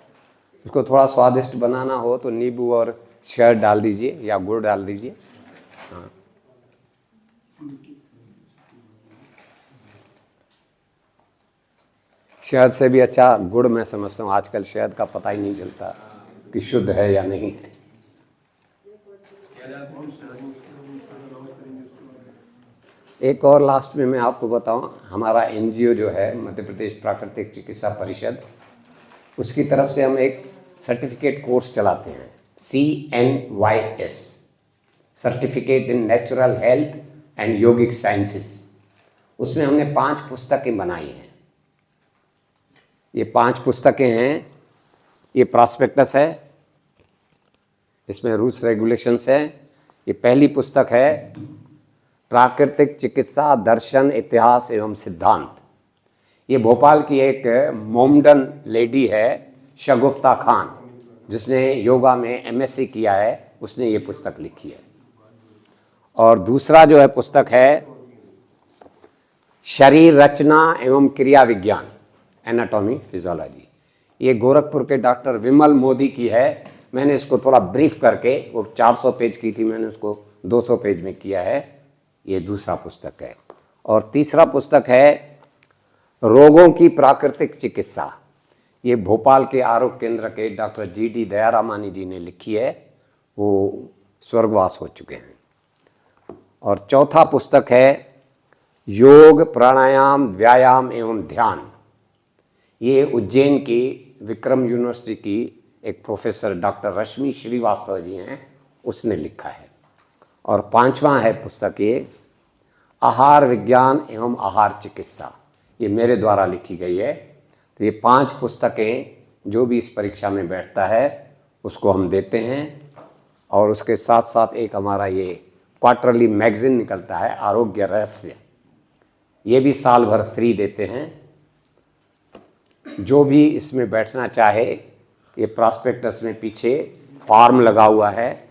उसको थोड़ा स्वादिष्ट बनाना हो तो नींबू और शहद डाल दीजिए या गुड़ डाल दीजिए। हाँ, शहद से भी अच्छा गुड़ मैं समझता हूँ। आजकल शहद का पता ही नहीं चलता कि शुद्ध है या नहीं है। एक और लास्ट में मैं आपको बताऊं, हमारा एनजीओ जो है मध्य प्रदेश प्राकृतिक चिकित्सा परिषद, उसकी तरफ से हम एक सर्टिफिकेट कोर्स चलाते हैं, CNYS, certificate in natural health and yogic sciences. उसमें हमने 5 पुस्तकें बनाई हैं। ये 5 पुस्तकें हैं। ये प्रॉस्पेक्टस है, इसमें रूल्स रेगुलेशंस है। ये पहली पुस्तक है, प्राकृतिक चिकित्सा दर्शन इतिहास एवं सिद्धांत। ये भोपाल की एक मोमडन लेडी है, शगुफ्ता खान, जिसने योगा में MSc किया है, उसने ये पुस्तक लिखी है। और दूसरा जो है पुस्तक है, शरीर रचना एवं क्रिया विज्ञान, एनाटॉमी फिजियोलॉजी। ये गोरखपुर के डॉक्टर विमल मोदी की है। मैंने इसको थोड़ा ब्रीफ करके, वो 400 पेज की थी, मैंने उसको 200 पेज में किया है। ये दूसरा पुस्तक है। और तीसरा पुस्तक है रोगों की प्राकृतिक चिकित्सा। ये भोपाल के आरोग्य केंद्र के डॉक्टर GD दयारामानी जी ने लिखी है, वो स्वर्गवास हो चुके हैं। और चौथा पुस्तक है योग प्राणायाम व्यायाम एवं ध्यान। ये उज्जैन की विक्रम यूनिवर्सिटी की एक प्रोफेसर डॉक्टर रश्मि श्रीवास्तव जी हैं, उसने लिखा है। और 5वां है पुस्तक ये आहार विज्ञान एवं आहार चिकित्सा। ये मेरे द्वारा लिखी गई है। तो ये 5 पुस्तकें जो भी इस परीक्षा में बैठता है उसको हम देते हैं। और उसके साथ साथ एक हमारा ये क्वार्टरली मैगजीन निकलता है आरोग्य रहस्य, ये भी साल भर फ्री देते हैं। जो भी इसमें बैठना चाहे, ये प्रॉस्पेक्टस में पीछे फॉर्म लगा हुआ है,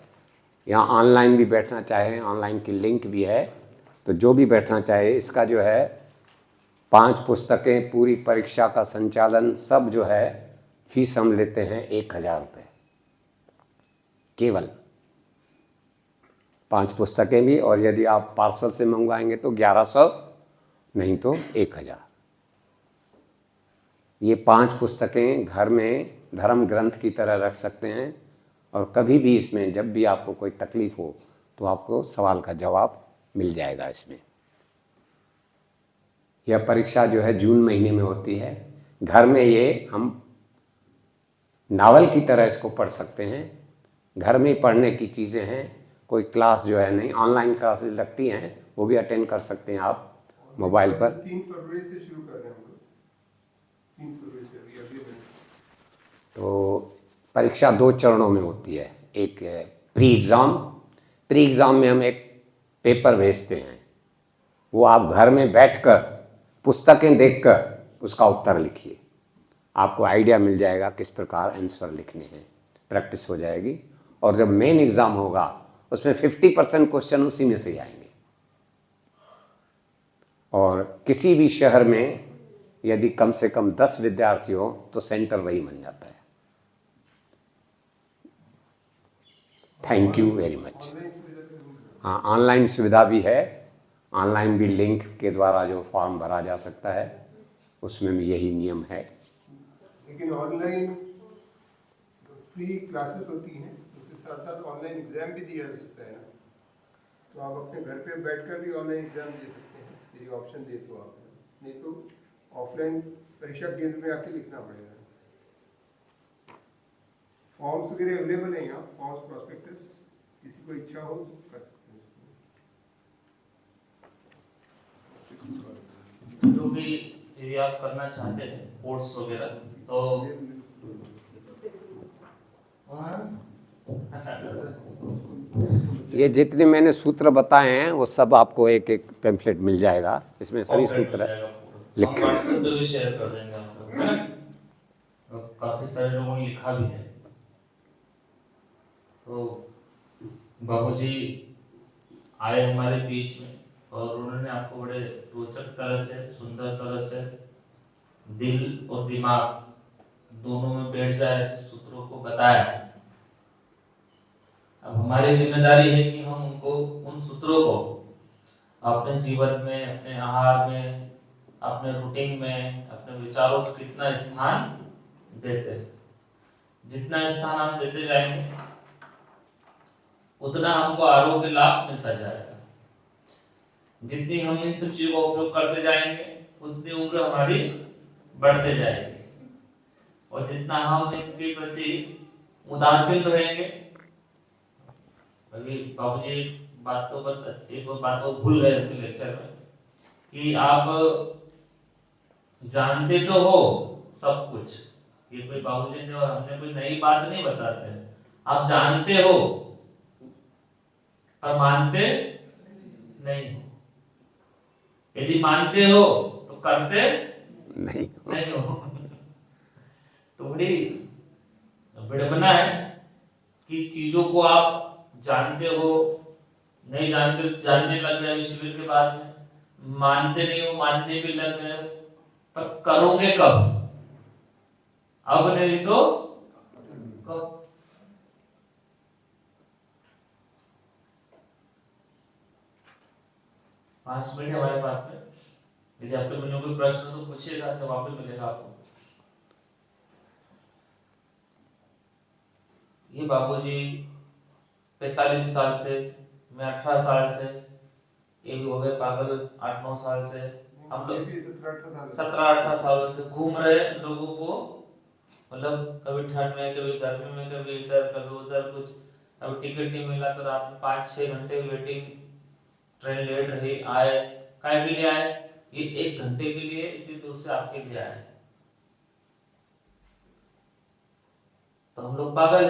यहाँ ऑनलाइन भी बैठना चाहे ऑनलाइन की लिंक भी है। तो जो भी बैठना चाहे, इसका जो है 5 पुस्तकें, पूरी परीक्षा का संचालन सब जो है, फीस हम लेते हैं 1000 रुपये केवल, 5 पुस्तकें भी। और यदि आप पार्सल से मंगवाएंगे तो 1100, नहीं तो 1000। ये 5 पुस्तकें घर में धर्म ग्रंथ की तरह रख सकते हैं, और कभी भी इसमें जब भी आपको कोई तकलीफ हो तो आपको सवाल का जवाब मिल जाएगा इसमें। यह परीक्षा जो है जून महीने में होती है। घर में ये हम नावल की तरह इसको पढ़ सकते हैं, घर में पढ़ने की चीज़ें हैं। कोई क्लास जो है नहीं, ऑनलाइन क्लासेस लगती हैं, वो भी अटेंड कर सकते हैं आप मोबाइल पर। 3 फरवरी से शुरू कर रहे हैं हम लोग, 3 फरवरी से अभी तो परीक्षा 2 चरणों में होती है। एक प्री एग्ज़ाम में हम एक पेपर भेजते हैं, वो आप घर में बैठकर पुस्तकें देखकर उसका उत्तर लिखिए। आपको आइडिया मिल जाएगा किस प्रकार आंसर लिखने हैं, प्रैक्टिस हो जाएगी। और जब मेन एग्ज़ाम होगा उसमें 50% क्वेश्चन उसी में से ही आएंगे। और किसी भी शहर में यदि कम से कम 10 विद्यार्थी हो तो सेंटर वही बन जाता है। Thank you very much. हाँ, ऑनलाइन सुविधा भी है, ऑनलाइन भी लिंक के द्वारा जो फॉर्म भरा जा सकता है, उसमें भी यही नियम है। लेकिन ऑनलाइन फ्री क्लासेस होती हैं, उसके साथ साथ ऑनलाइन एग्जाम भी दिया जा सकता है ना, तो आप अपने घर पे बैठकर भी ऑनलाइन एग्जाम दे सकते हैं, यदि ऑप्शन दे तो आप, नहीं तो ऑफलाइन परीक्षा केंद्र में आके लिखना पड़ेगा। फॉर्म्स वगैरह अवेलेबल है यहाँ, फॉर्म्स प्रॉस्पेक्टस, किसी को इच्छा हो तो कर सकते हैं। जो भी यदि आप करना चाहते हैं कोर्स वगैरह तो ये जितने मैंने सूत्र बताए हैं वो सब आपको एक एक पैम्फलेट मिल जाएगा, इसमें सभी सूत्र लिखे हैं। व्हाट्सएप पे भी शेयर कर देंगे आपको, है ना? काफी सारे लोगों ने लिखा भी है। तो बाबूजी आए हमारे बीच में और उन्होंने आपको बड़े रोचक तरह से, सुंदर तरह से दिल और दिमाग दोनों में बैठ जाए ऐसे सूत्रों को बताया। अब हमारी जिम्मेदारी है कि हम उनको, उन सूत्रों को अपने जीवन में, अपने आहार में, अपने रूटीन में, अपने विचारों को कितना स्थान देते हैं। जितना स्थान हम देते जाएंगे उतना हमको आरोग्य लाभ मिलता जाएगा। जितनी हम इन सब चीजों का उपयोग करते जाएंगे उतनी उम्र हमारी बढ़ते जाएगी, और जितना हम इनके प्रति उदासीन रहेंगे। अभी बाबूजी एक बात को भूल गए अपने लेक्चर में कि आप जानते तो हो सब कुछ, ये कोई बाबूजी ने और हमने कोई नई बात नहीं बताते हैं। आप जानते हो पर मानते नहीं हो। यदि मानते हो तो करते नहीं हो। तो बड़ी विडंबना है कि चीजों को आप जानते हो, नहीं जानते, जानने लग गए शिविर के बाद में, मानते नहीं हो, मानने भी लग गए, पर करोगे कब? अब नहीं तो कब? पांच मिनट हमारे पास में, यदि आपके मन में कोई प्रश्न हो तो पूछिएगा, जवाब भी मिलेगा आपको। ये बाबूजी 45 साल से, मैं 18 साल से, ये भी हो गए पागल 8-9 साल से, हम लोग 17-18 सालों से घूम रहे लोगों को, मतलब कभी ठंड में, कभी गर्मी में, कभी इधर कभी उधर, कुछ कभी टिकट नहीं मिला तो रात में 5-6 घंटे वेटिंग, ट्रेन लेट रही, आए काय के लिए आए? ये 1 घंटे के लिए इतनी दूर से आपके लिए आए। तो हम लोग पागल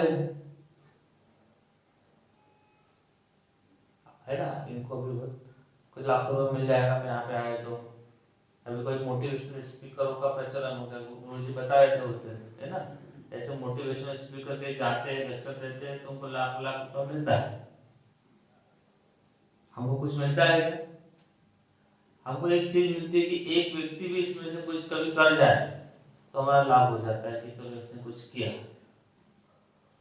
है ना। इनको भी कुछ लाखों रुपए मिल जाएगा हम यहाँ पे आए तो। अभी कोई मोटिवेशनल स्पीकरों का प्रचलन हो गया, गुरुजी बताए थे उस दिन, है ना। ऐसे मोटिवेशनल स्पीकर के जाते हैं, लेक्चर देते हैं, तुमको लाख लाख रुपया मिलता है। हमको कुछ मिलता है क्या? हमको एक चीज मिलती है कि एक व्यक्ति भी इसमें से कुछ कभी कर जाए तो हमारा लाभ हो जाता है कि चलो इसने कुछ किया।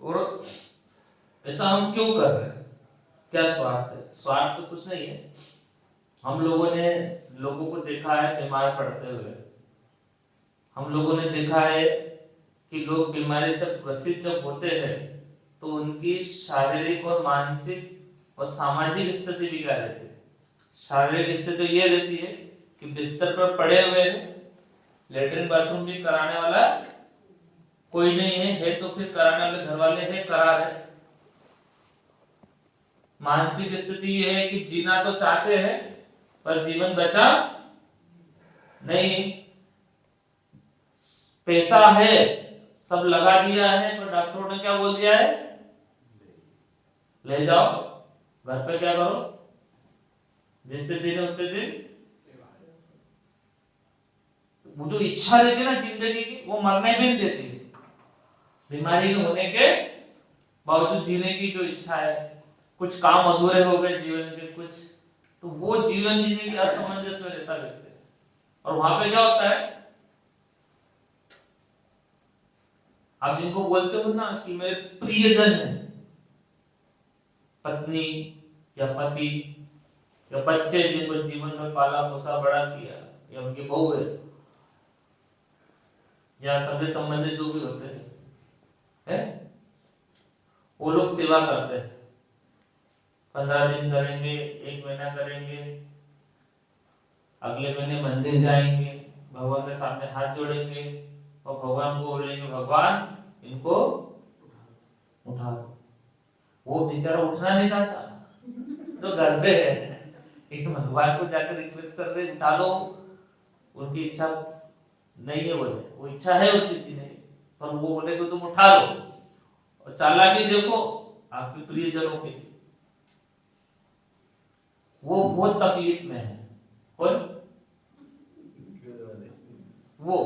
और ऐसा हम क्यों कर रहे हैं? क्या स्वार्थ है? स्वार्थ तो कुछ नहीं है। हम लोगों ने लोगों को देखा है बीमार पड़ते हुए। हम लोगों ने देखा है कि लोग बीमारी से ग्रसित जब होते हैं तो उनकी शारीरिक और मानसिक और सामाजिक स्थिति भी क्या रहती है। शारीरिक स्थिति ये रहती है कि बिस्तर पर पड़े हुए हैं, लेटरिन बाथरूम भी कराने वाला कोई नहीं है तो फिर कराने वाले घर वाले हैं, करा रहे। मानसिक स्थिति ये है कि जीना तो चाहते हैं पर जीवन बचा नहीं। पैसा है, सब लगा दिया है, पर डॉक्टरों ने क्या बोल दिया है, ले जाओ घर पे, क्या करो, जितने दिन उतने दिन। वो जो इच्छा रहती है ना जिंदगी की, वो मरने भी नहीं देती। बीमारी के होने के बावजूद जीने की जो इच्छा है, कुछ काम अधूरे हो गए जीवन के कुछ, तो वो जीवन जीने की असमंजस में रहता व्यक्ति। और वहां पे क्या होता है, आप जिनको बोलते हो ना कि मेरे प्रियजन है, पत्नी या पति या बच्चे जिनको जीवन में पाला पोसा बड़ा किया, या उनकी बहू है, या सगे संबंधी जो भी होते हैं, वो लोग सेवा करते हैं। 15 दिन करेंगे, 1 महीना करेंगे, अगले महीने मंदिर जाएंगे, भगवान के सामने हाथ जोड़ेंगे और भगवान को बोलेंगे भगवान इनको उठा दो। वो बेचारा उठना नहीं चाहता तो घर पे है, लेकिन भगवान को जाकर रिक्वेस्ट कर रहे उठा लो। उनकी इच्छा नहीं है, बोले वो इच्छा है उसकी नहीं, पर वो बोले कि तुम उठा लो। और चालाकी देखो आपके प्रियजनों की, वो बहुत तकलीफ में है। कौन? वो।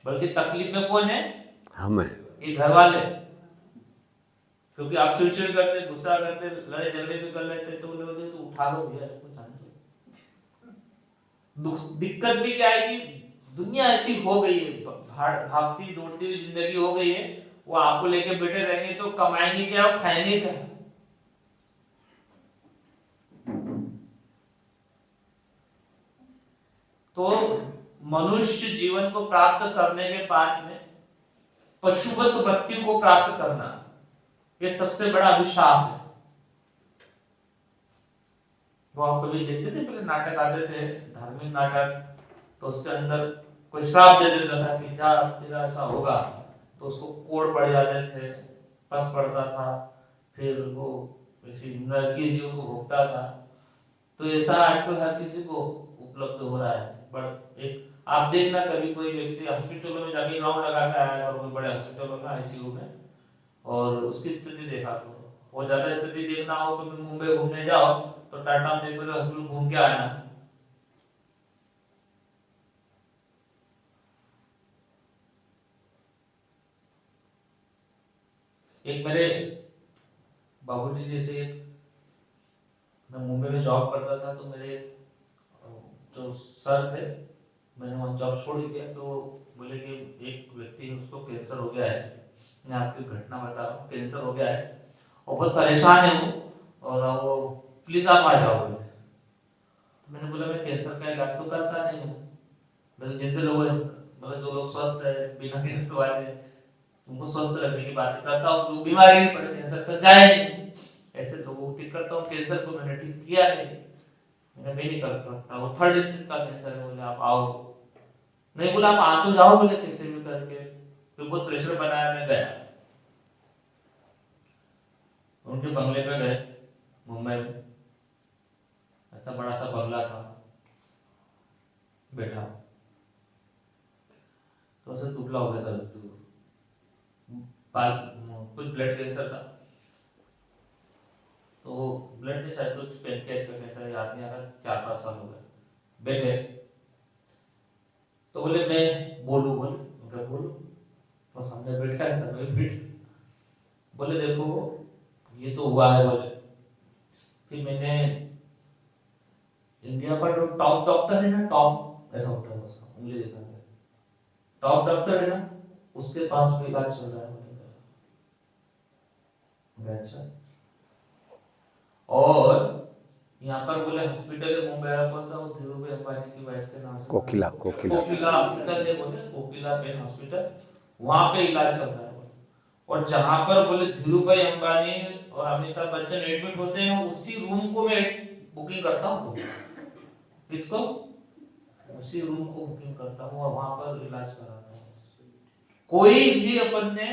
बल्कि तकलीफ में कौन है? हम हैं। ये घर वाले। क्योंकि आप चिड़चिड़ करते, गुस्सा करते, लड़े झगड़े भी कर लेते, तो बोले तो उठा लो भैया इसको, जाने दो। दिक्कत भी क्या है कि दुनिया ऐसी हो गई है, भागती दौड़ती हुई जिंदगी हो गई है। वो आपको लेके बैठे रहेंगे तो कमाएंगे क्या और खाएंगे क्या? तो मनुष्य जीवन को प्राप्त करने के बाद में पशुवत मृत्यु को प्राप्त करना, ये सबसे बड़ा अभिशाप है। वो आप कभी देखते थे, पहले नाटक आते थे, धार्मिक नाटक, तो उसके अंदर कोई श्राप दे देता था कि जा तेरा ऐसा होगा, तो उसको कोड़ पड़ जाते थे, पस पड़ता था, फिर वो नरकीय जीवन को भोगता था। तो ऐसा आजकल हर किसी को उपलब्ध हो रहा है। पर एक आप देखना कभी कोई व्यक्ति हॉस्पिटलों में जाके राउंड लगा के आया और कोई बड़े हॉस्पिटलों में आईसीयू में, और उसकी स्थिति देखा करो। और ज्यादा स्थिति देखना हो तो मुंबई घूमने जाओ तो टाटा मेडिकल हॉस्पिटल घूम के आना। एक मेरे बाबूजी जैसे, मैं मुंबई में जॉब करता था, तो मेरे जो सर थे, मैंने वहाँ जॉब छोड़ दिया, तो बोले कि एक व्यक्ति है उसको कैंसर हो गया है, मैं आपकी घटना बता रहा हूँ, कैंसर हो गया है और बहुत परेशान है वो, और वो प्लीज आप आ जाओ। मैंने बोला मैं कैंसर का इलाज तो करता नहीं हूँ, मैं जितने लोग मतलब जो लोग स्वस्थ है बिना कैंसर वाले, तुमको स्वस्थ रखने की बातें करता हूँ, तो बीमारी नहीं पड़े, कैंसर कर जाए नहीं, ऐसे लोगों को ठीक करता हूँ। कैंसर को मैंने ठीक किया नहीं, मैं नहीं कर सकता, वो 3rd स्टेज का कैंसर है, बोले आप आओ। नहीं बोला आप आ तो जाओ, बोले कैसे भी करके, तो बहुत प्रेशर बनाया, मैं गया उनके बंगले पे गए मुंबई में। अच्छा बड़ा सा बंगला था, बैठा तो उसे दुबला हो गया था, कुछ ब्लड कैंसर था, तो ब्लड नहीं शायद कुछ पैनक्रियाज का कैंसर, याद नहीं आ रहा, 4-5 साल हो गए। बैठे तो बोले मैं बोलूं, बोले बोलूं, तो सामने बैठा है, सामने बैठा, बोले देखो ये तो हुआ है, बोले फिर मैंने इंडिया का जो टॉप डॉक्टर है ना, टॉप ऐसा होता है उसका, उंगली दिखा के, टॉप डॉक्टर है ना, उसके पास में इलाज चल रहा है, बोले अच्छा। और यहाँ पर बोले हॉस्पिटल है मुंबई का, कौन सा, वो धीरूभाई अंबानी की वाइफ के नाम से, कोकिला कोकिला हॉस्पिटल है, बोले कोकिला पेन हॉस्पिटल, वहां पे इलाज चल रहा है बोले। और जहां पर बोले धीरूभाई अंबानी और अमिताभ बच्चन एडमिट होते हैं, उसी रूम को मैं बुकिंग करता हूँ, किसको, उसी रूम को बुकिंग करता हूँ और वहां पर इलाज कराता हूँ। कोई भी अपन ने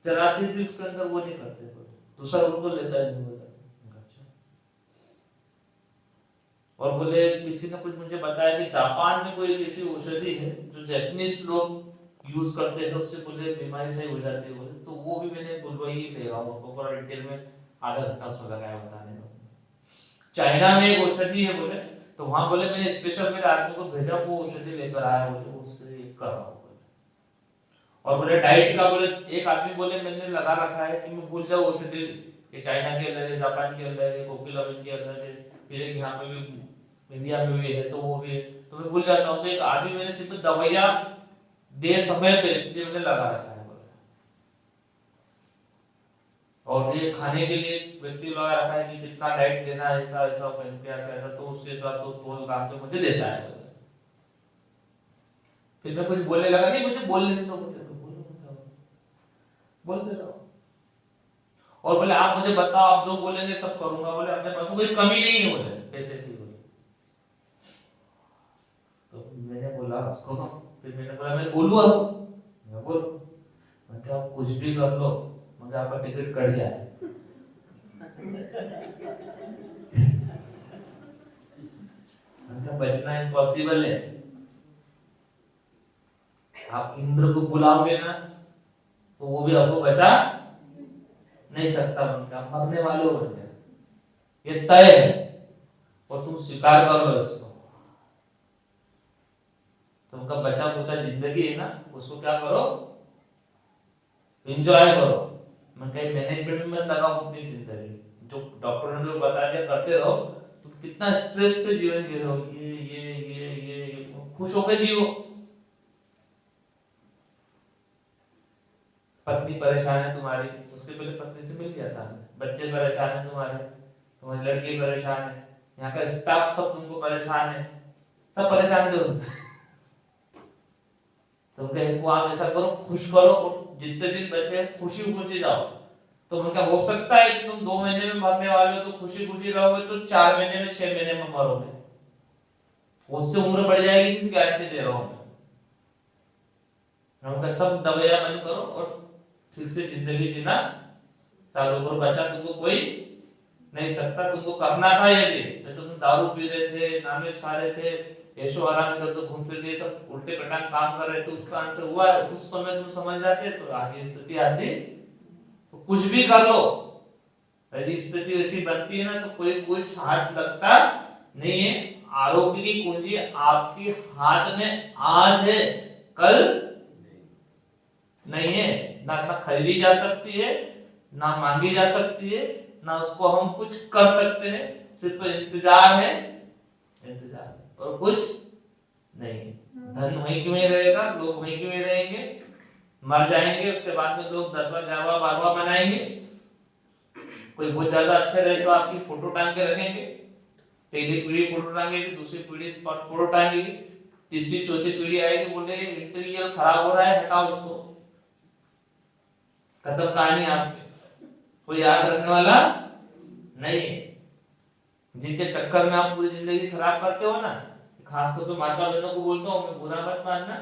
जरा सी भी उसके अंदर वो नहीं करते, दूसरा रूम तो लेता है नहीं, और बोले किसी ने कुछ मुझे बताया कि जापान में कोई ऐसी औषधि है जो जापानीज लोग यूज करते हैं, उससे बोले बीमारी सही हो जाती है, बोले तो वो भी मैंने बुलवाई ही ले रहा हूँ, उसको पूरा डिटेल में आधा घंटा उसमें लगाया बताने में। चाइना में एक औषधि है बोले, तो वहां बोले मैंने स्पेशल मेरे आदमी को भेजा, वो औषधि लेकर आया, बोले उससे कर रहा हूँ। और बोले डाइट का, बोले एक आदमी बोले मैंने लगा रखा है कि मैं भूल जाऊँ औषधि, ये चाइना के अलग है, जापान के अलग है, कोकिला बेन के अलग है, फिर एक यहाँ पे भी इंडिया में भी है, तो वो भी है, तो मैं भूल जाता हूँ। तो एक आदमी मैंने सिर्फ दवाइयाँ दे समय पे, इसलिए मैंने लगा रखा है बोले। और ये खाने के लिए व्यक्ति लगा रखा है कि जितना डाइट देना है, ऐसा ऐसा ऐसा, तो उसके हिसाब तो तोल काम तो मुझे देता है बोले। फिर मैं कुछ बोलने लगा, नहीं मुझे बोलने दो, बोलते रहो। और बोले आप मुझे बताओ, आप जो बोलेंगे सब करूंगा, बोले अपने पास कोई कमी नहीं है, बोले पैसे की, बोले। तो मैंने बोला उसको, फिर मैंने बोला मैं बोलूँ, अब मैं बोलूँ, मैं क्या आप कुछ भी कर लो, मगर आपका टिकट कट गया है। मैं बचना इम्पॉसिबल है, आप इंद्र को बुलाओगे ना तो वो भी आपको बचा नहीं सकता, बनकर आप मरने वाले हो, बन गए, ये तय है, और तुम स्वीकार कर लो इसको। तुमका बचा कुचा जिंदगी है ना, उसको क्या करो, एंजॉय करो। मैं कहीं मैनेजमेंट में लगाओ अपनी जिंदगी, जो डॉक्टर ने जो बता दिया करते रहो, तुम कितना स्ट्रेस से जीवन जी रहे हो, ये खुश होकर जियो। पत्नी परेशान है तुम्हारी, उसके पहले पत्नी से मिल गया था, बच्चे परेशान है तुम्हारे, तुम्हारी लड़की परेशान है, यहाँ का स्टाफ सब तुमको परेशान है, सब परेशान है उनसे। तुम कहीं को आप ऐसा करो, खुश करो, और जितने दिन बचे खुशी खुशी जाओ। तो उनका हो सकता है कि तुम 2 महीने में मरने वाले हो, तो खुशी खुशी रहोगे, तो 4 महीने में 6 महीने में मरोगे, उससे उम्र बढ़ जाएगी, किसी गारंटी दे रहा हूं मैं। उनका सब दवाइयां बंद करो और ठीक से जिंदगी जीना चालू करो। बच्चा तुमको कोई नहीं सकता, तुमको करना था यदि तो तुम दारू पी रहे थे, नॉनवेज खा रहे थे, ऐशो आराम करते घूम फिर रहे, सब उल्टे पटांग काम कर रहे थे, उसका आंसर हुआ है, उस समय तुम समझ जाते तो आज ये स्थिति आती, तो कुछ भी कर लो, यदि स्थिति ऐसी बनती है ना, तो कोई कुछ हाथ लगता नहीं है। आरोग्य की कुंजी आपके हाथ में आज है, कल नहीं है, ना खरीदी जा सकती है, ना मांगी जा सकती है, ना उसको हम कुछ कर सकते हैं, सिर्फ इंतजार है, इंतजार और कुछ नहीं। धन वहीं के वहीं रहेगा, लोग वहीं के वहीं रहेंगे, मर जाएंगे, उसके बाद में लोग 10वां 11वां 12वां मनाएंगे। कोई बहुत ज्यादा अच्छे रहे तो आपकी फोटो टांग के रखेंगे, पहली पीढ़ी फोटो टांगेगी, दूसरी पीढ़ी फोटो टांगेगी, तीसरी चौथी पीढ़ी आएगी, बोले इंटीरियर खराब हो रहा है, हटाओ इसको, खत्म कहानी आपकी, कोई याद रखने वाला नहीं। जिनके चक्कर में आप पूरी जिंदगी खराब करते हो ना, खासतौर पे माता बहनों को बोलता हूँ मैं, बुरा मत मानना,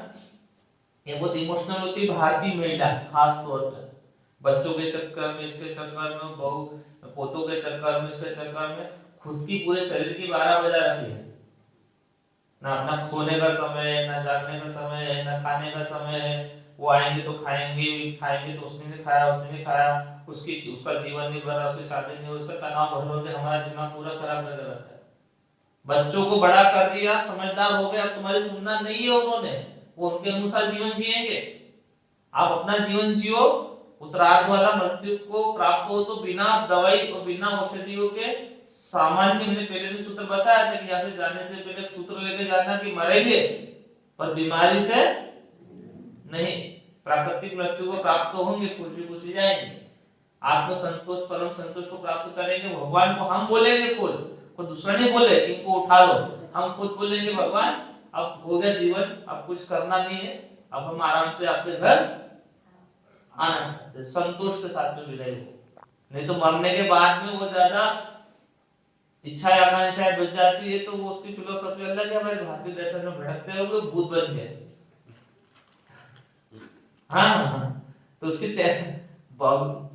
ये बहुत इमोशनल होती है भारतीय महिला, खास तौर पर बच्चों के चक्कर में, इसके चक्कर में, बहू पोतों के चक्कर में, इसके चक्कर में खुद की पूरे शरीर की 12 बजा रखी है, ना अपना सोने का समय है, ना जागने का समय है, ना खाने का समय है, वो आएंगे तो खाएंगे तो उसने नहीं खाया, उसने नहीं खाया, उसका जीवन नहीं भरा, उसकी शादी नहीं हुई, उसका तनाव भर होते हमारा दिमाग पूरा खराब लगा रहता है। बच्चों को बड़ा कर दिया, समझदार हो गए, अब तुम्हारी सुनना नहीं है उन्होंने, वो उनके अनुसार जीवन जिएंगे। आप अपना जीवन जियो, उत्तरार्ध वाला मृत्यु को प्राप्त हो तो बिना दवाई और बिना औषधियों के सामान्य, मैंने पहले भी सूत्र बताया था कि यहाँ से जाने से पहले सूत्र लेके जाना कि मरेंगे पर बीमारी से नहीं, प्राकृतिक मृत्यु को प्राप्त होंगे, खुशी जाएंगे, आत्म संतोष परम संतोष को प्राप्त करेंगे। भगवान को हम बोलेंगे, कोई दूसरा नहीं बोले कि इनको उठा लो, हम खुद बोलेंगे भगवान अब हो गया जीवन, अब कुछ करना नहीं है, अब हम आराम से अपने घर आना, संतोष के साथ में विदाई हो। नहीं तो मरने के बाद में वो ज्यादा इच्छा आकांक्षाएं बच जाती है, तो वो उसकी फिलोसफी अलग है। हमारे भारतीय दर्शन में भटकते हैं वो भूत बन गए। हाँ, तो उसकी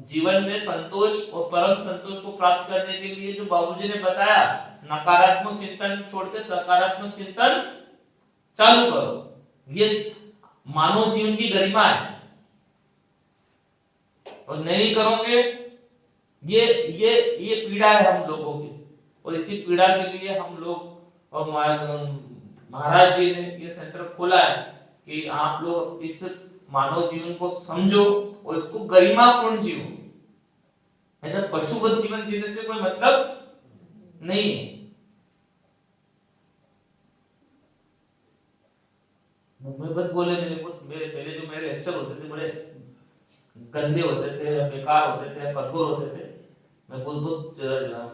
जीवन में संतोष और परम संतोष को प्राप्त करने के लिए जो बाबूजी ने बताया, नकारात्मक चिंतन छोड़ के सकारात्मक चिंतन चालू करो, ये मानव जीवन की गरिमा है। और नहीं करोगे ये पीड़ा है हम लोगों की, और इसी पीड़ा के लिए हम लोग और महाराज जी ने ये सेंटर खोला है कि आप लोग इस मानव जीवन को समझो और इसको गरिमापूर्ण जियो। ऐसा पशुवत जीवन जीने से कोई मतलब नहीं है। मैं बस बोले मेरे पहले जो मेरे लेक्चर होते थे बड़े गंदे होते थे, बेकार होते थे, कठोर होते थे, मैं बहुत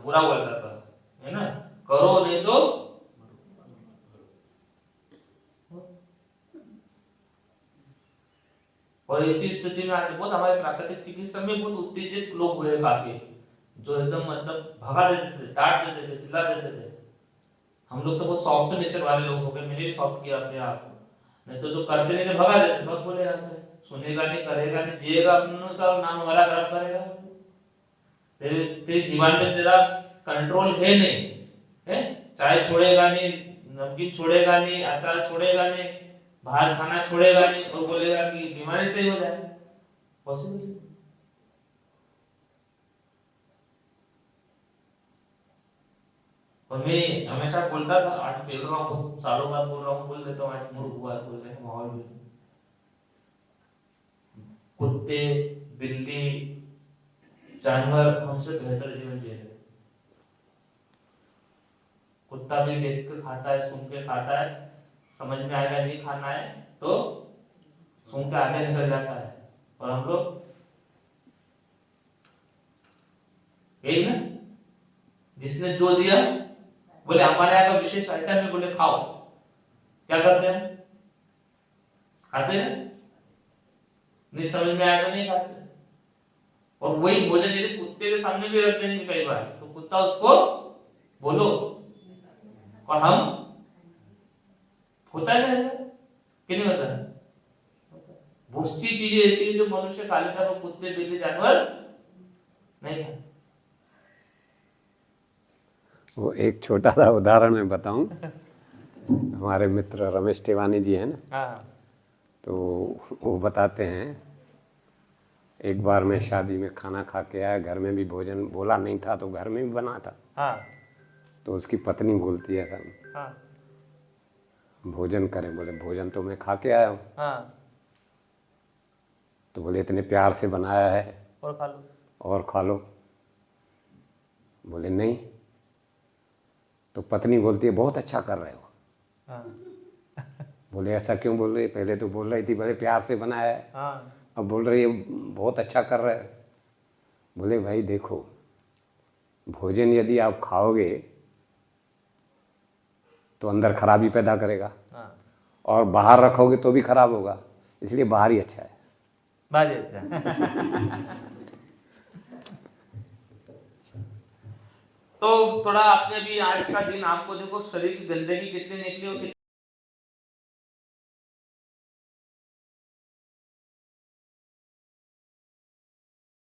बुरा बोलता था, है ना, करो नहीं तो और इसी स्थिति में आज बहुत हमारे प्राकृतिक चिकित्सा में बहुत उत्तेजित लोग हुए काफी, जो एकदम मतलब भगा देते थे, डांट देते थे, चिल्ला देते थे। हम लोग तो वो सॉफ्ट नेचर वाले लोग हो गए, मैंने भी सॉफ्ट किया अपने आप को, नहीं तो जो करते नहीं थे भगा देते, भग बोले यहाँ से, सुनेगा नहीं, करेगा नहीं, जिएगा अपने अनुसार, नाम वाला खराब करेगा, तेरे जीवन में तेरा कंट्रोल है नहीं है, चाय छोड़ेगा नहीं, नमकीन छोड़ेगा नहीं, अचार छोड़ेगा नहीं, बाहर खाना छोड़ेगा नहीं, और बोलेगा कि बीमारी सही हो जाए, पॉसिबल। और मैं हमेशा बोलता था, आज बोल रहा हूँ, बहुत सालों बाद बोल रहा हूँ, बोल देता हूँ, आज मूर्ख हुआ बोल रहे हैं माहौल में, कुत्ते बिल्ली जानवर हमसे बेहतर जीवन जी रहे। कुत्ता भी देख के खाता है, सुन के खाता है, समझ में आएगा नहीं खाना है तो सुन के आगे निकल जाता है, और हम लोग यही ना, जिसने जो दिया बोले हमारे यहाँ का विशेष आइटम है, बोले खाओ, क्या करते हैं, खाते हैं, नहीं समझ में आया तो नहीं खाते। और वही भोजन यदि कुत्ते के सामने भी रखते हैं कई बार, तो कुत्ता उसको बोलो, और हम होता है कि नहीं होता है, बहुत सी चीजें ऐसी जो मनुष्य खा लेता है, वो कुत्ते बिल्ली जानवर नहीं खाते। वो एक छोटा सा उदाहरण मैं बताऊं, हमारे मित्र रमेश टिवानी जी हैं ना, तो वो बताते हैं, एक बार मैं शादी में खाना खा के आया, घर में भी भोजन बोला नहीं था तो घर में भी बना था, तो उसकी पत्नी बोलती है भोजन करें, बोले भोजन तो मैं खा के आया हूँ, तो बोले इतने प्यार से बनाया है और खा लो, बोले नहीं, तो पत्नी बोलती है बहुत अच्छा कर रहे हो, बोले ऐसा क्यों बोल रही, पहले तो बोल रही थी बड़े प्यार से बनाया है, अब बोल रही है बहुत अच्छा कर रहे हो। बोले भाई देखो, भोजन यदि आप खाओगे तो अंदर खराबी पैदा करेगा, और बाहर रखोगे तो भी खराब होगा, इसलिए बाहर ही अच्छा है, बाहर ही अच्छा तो थोड़ा आपने भी आज का दिन आपको देखो, शरीर की गंदगी कितनी निकली होती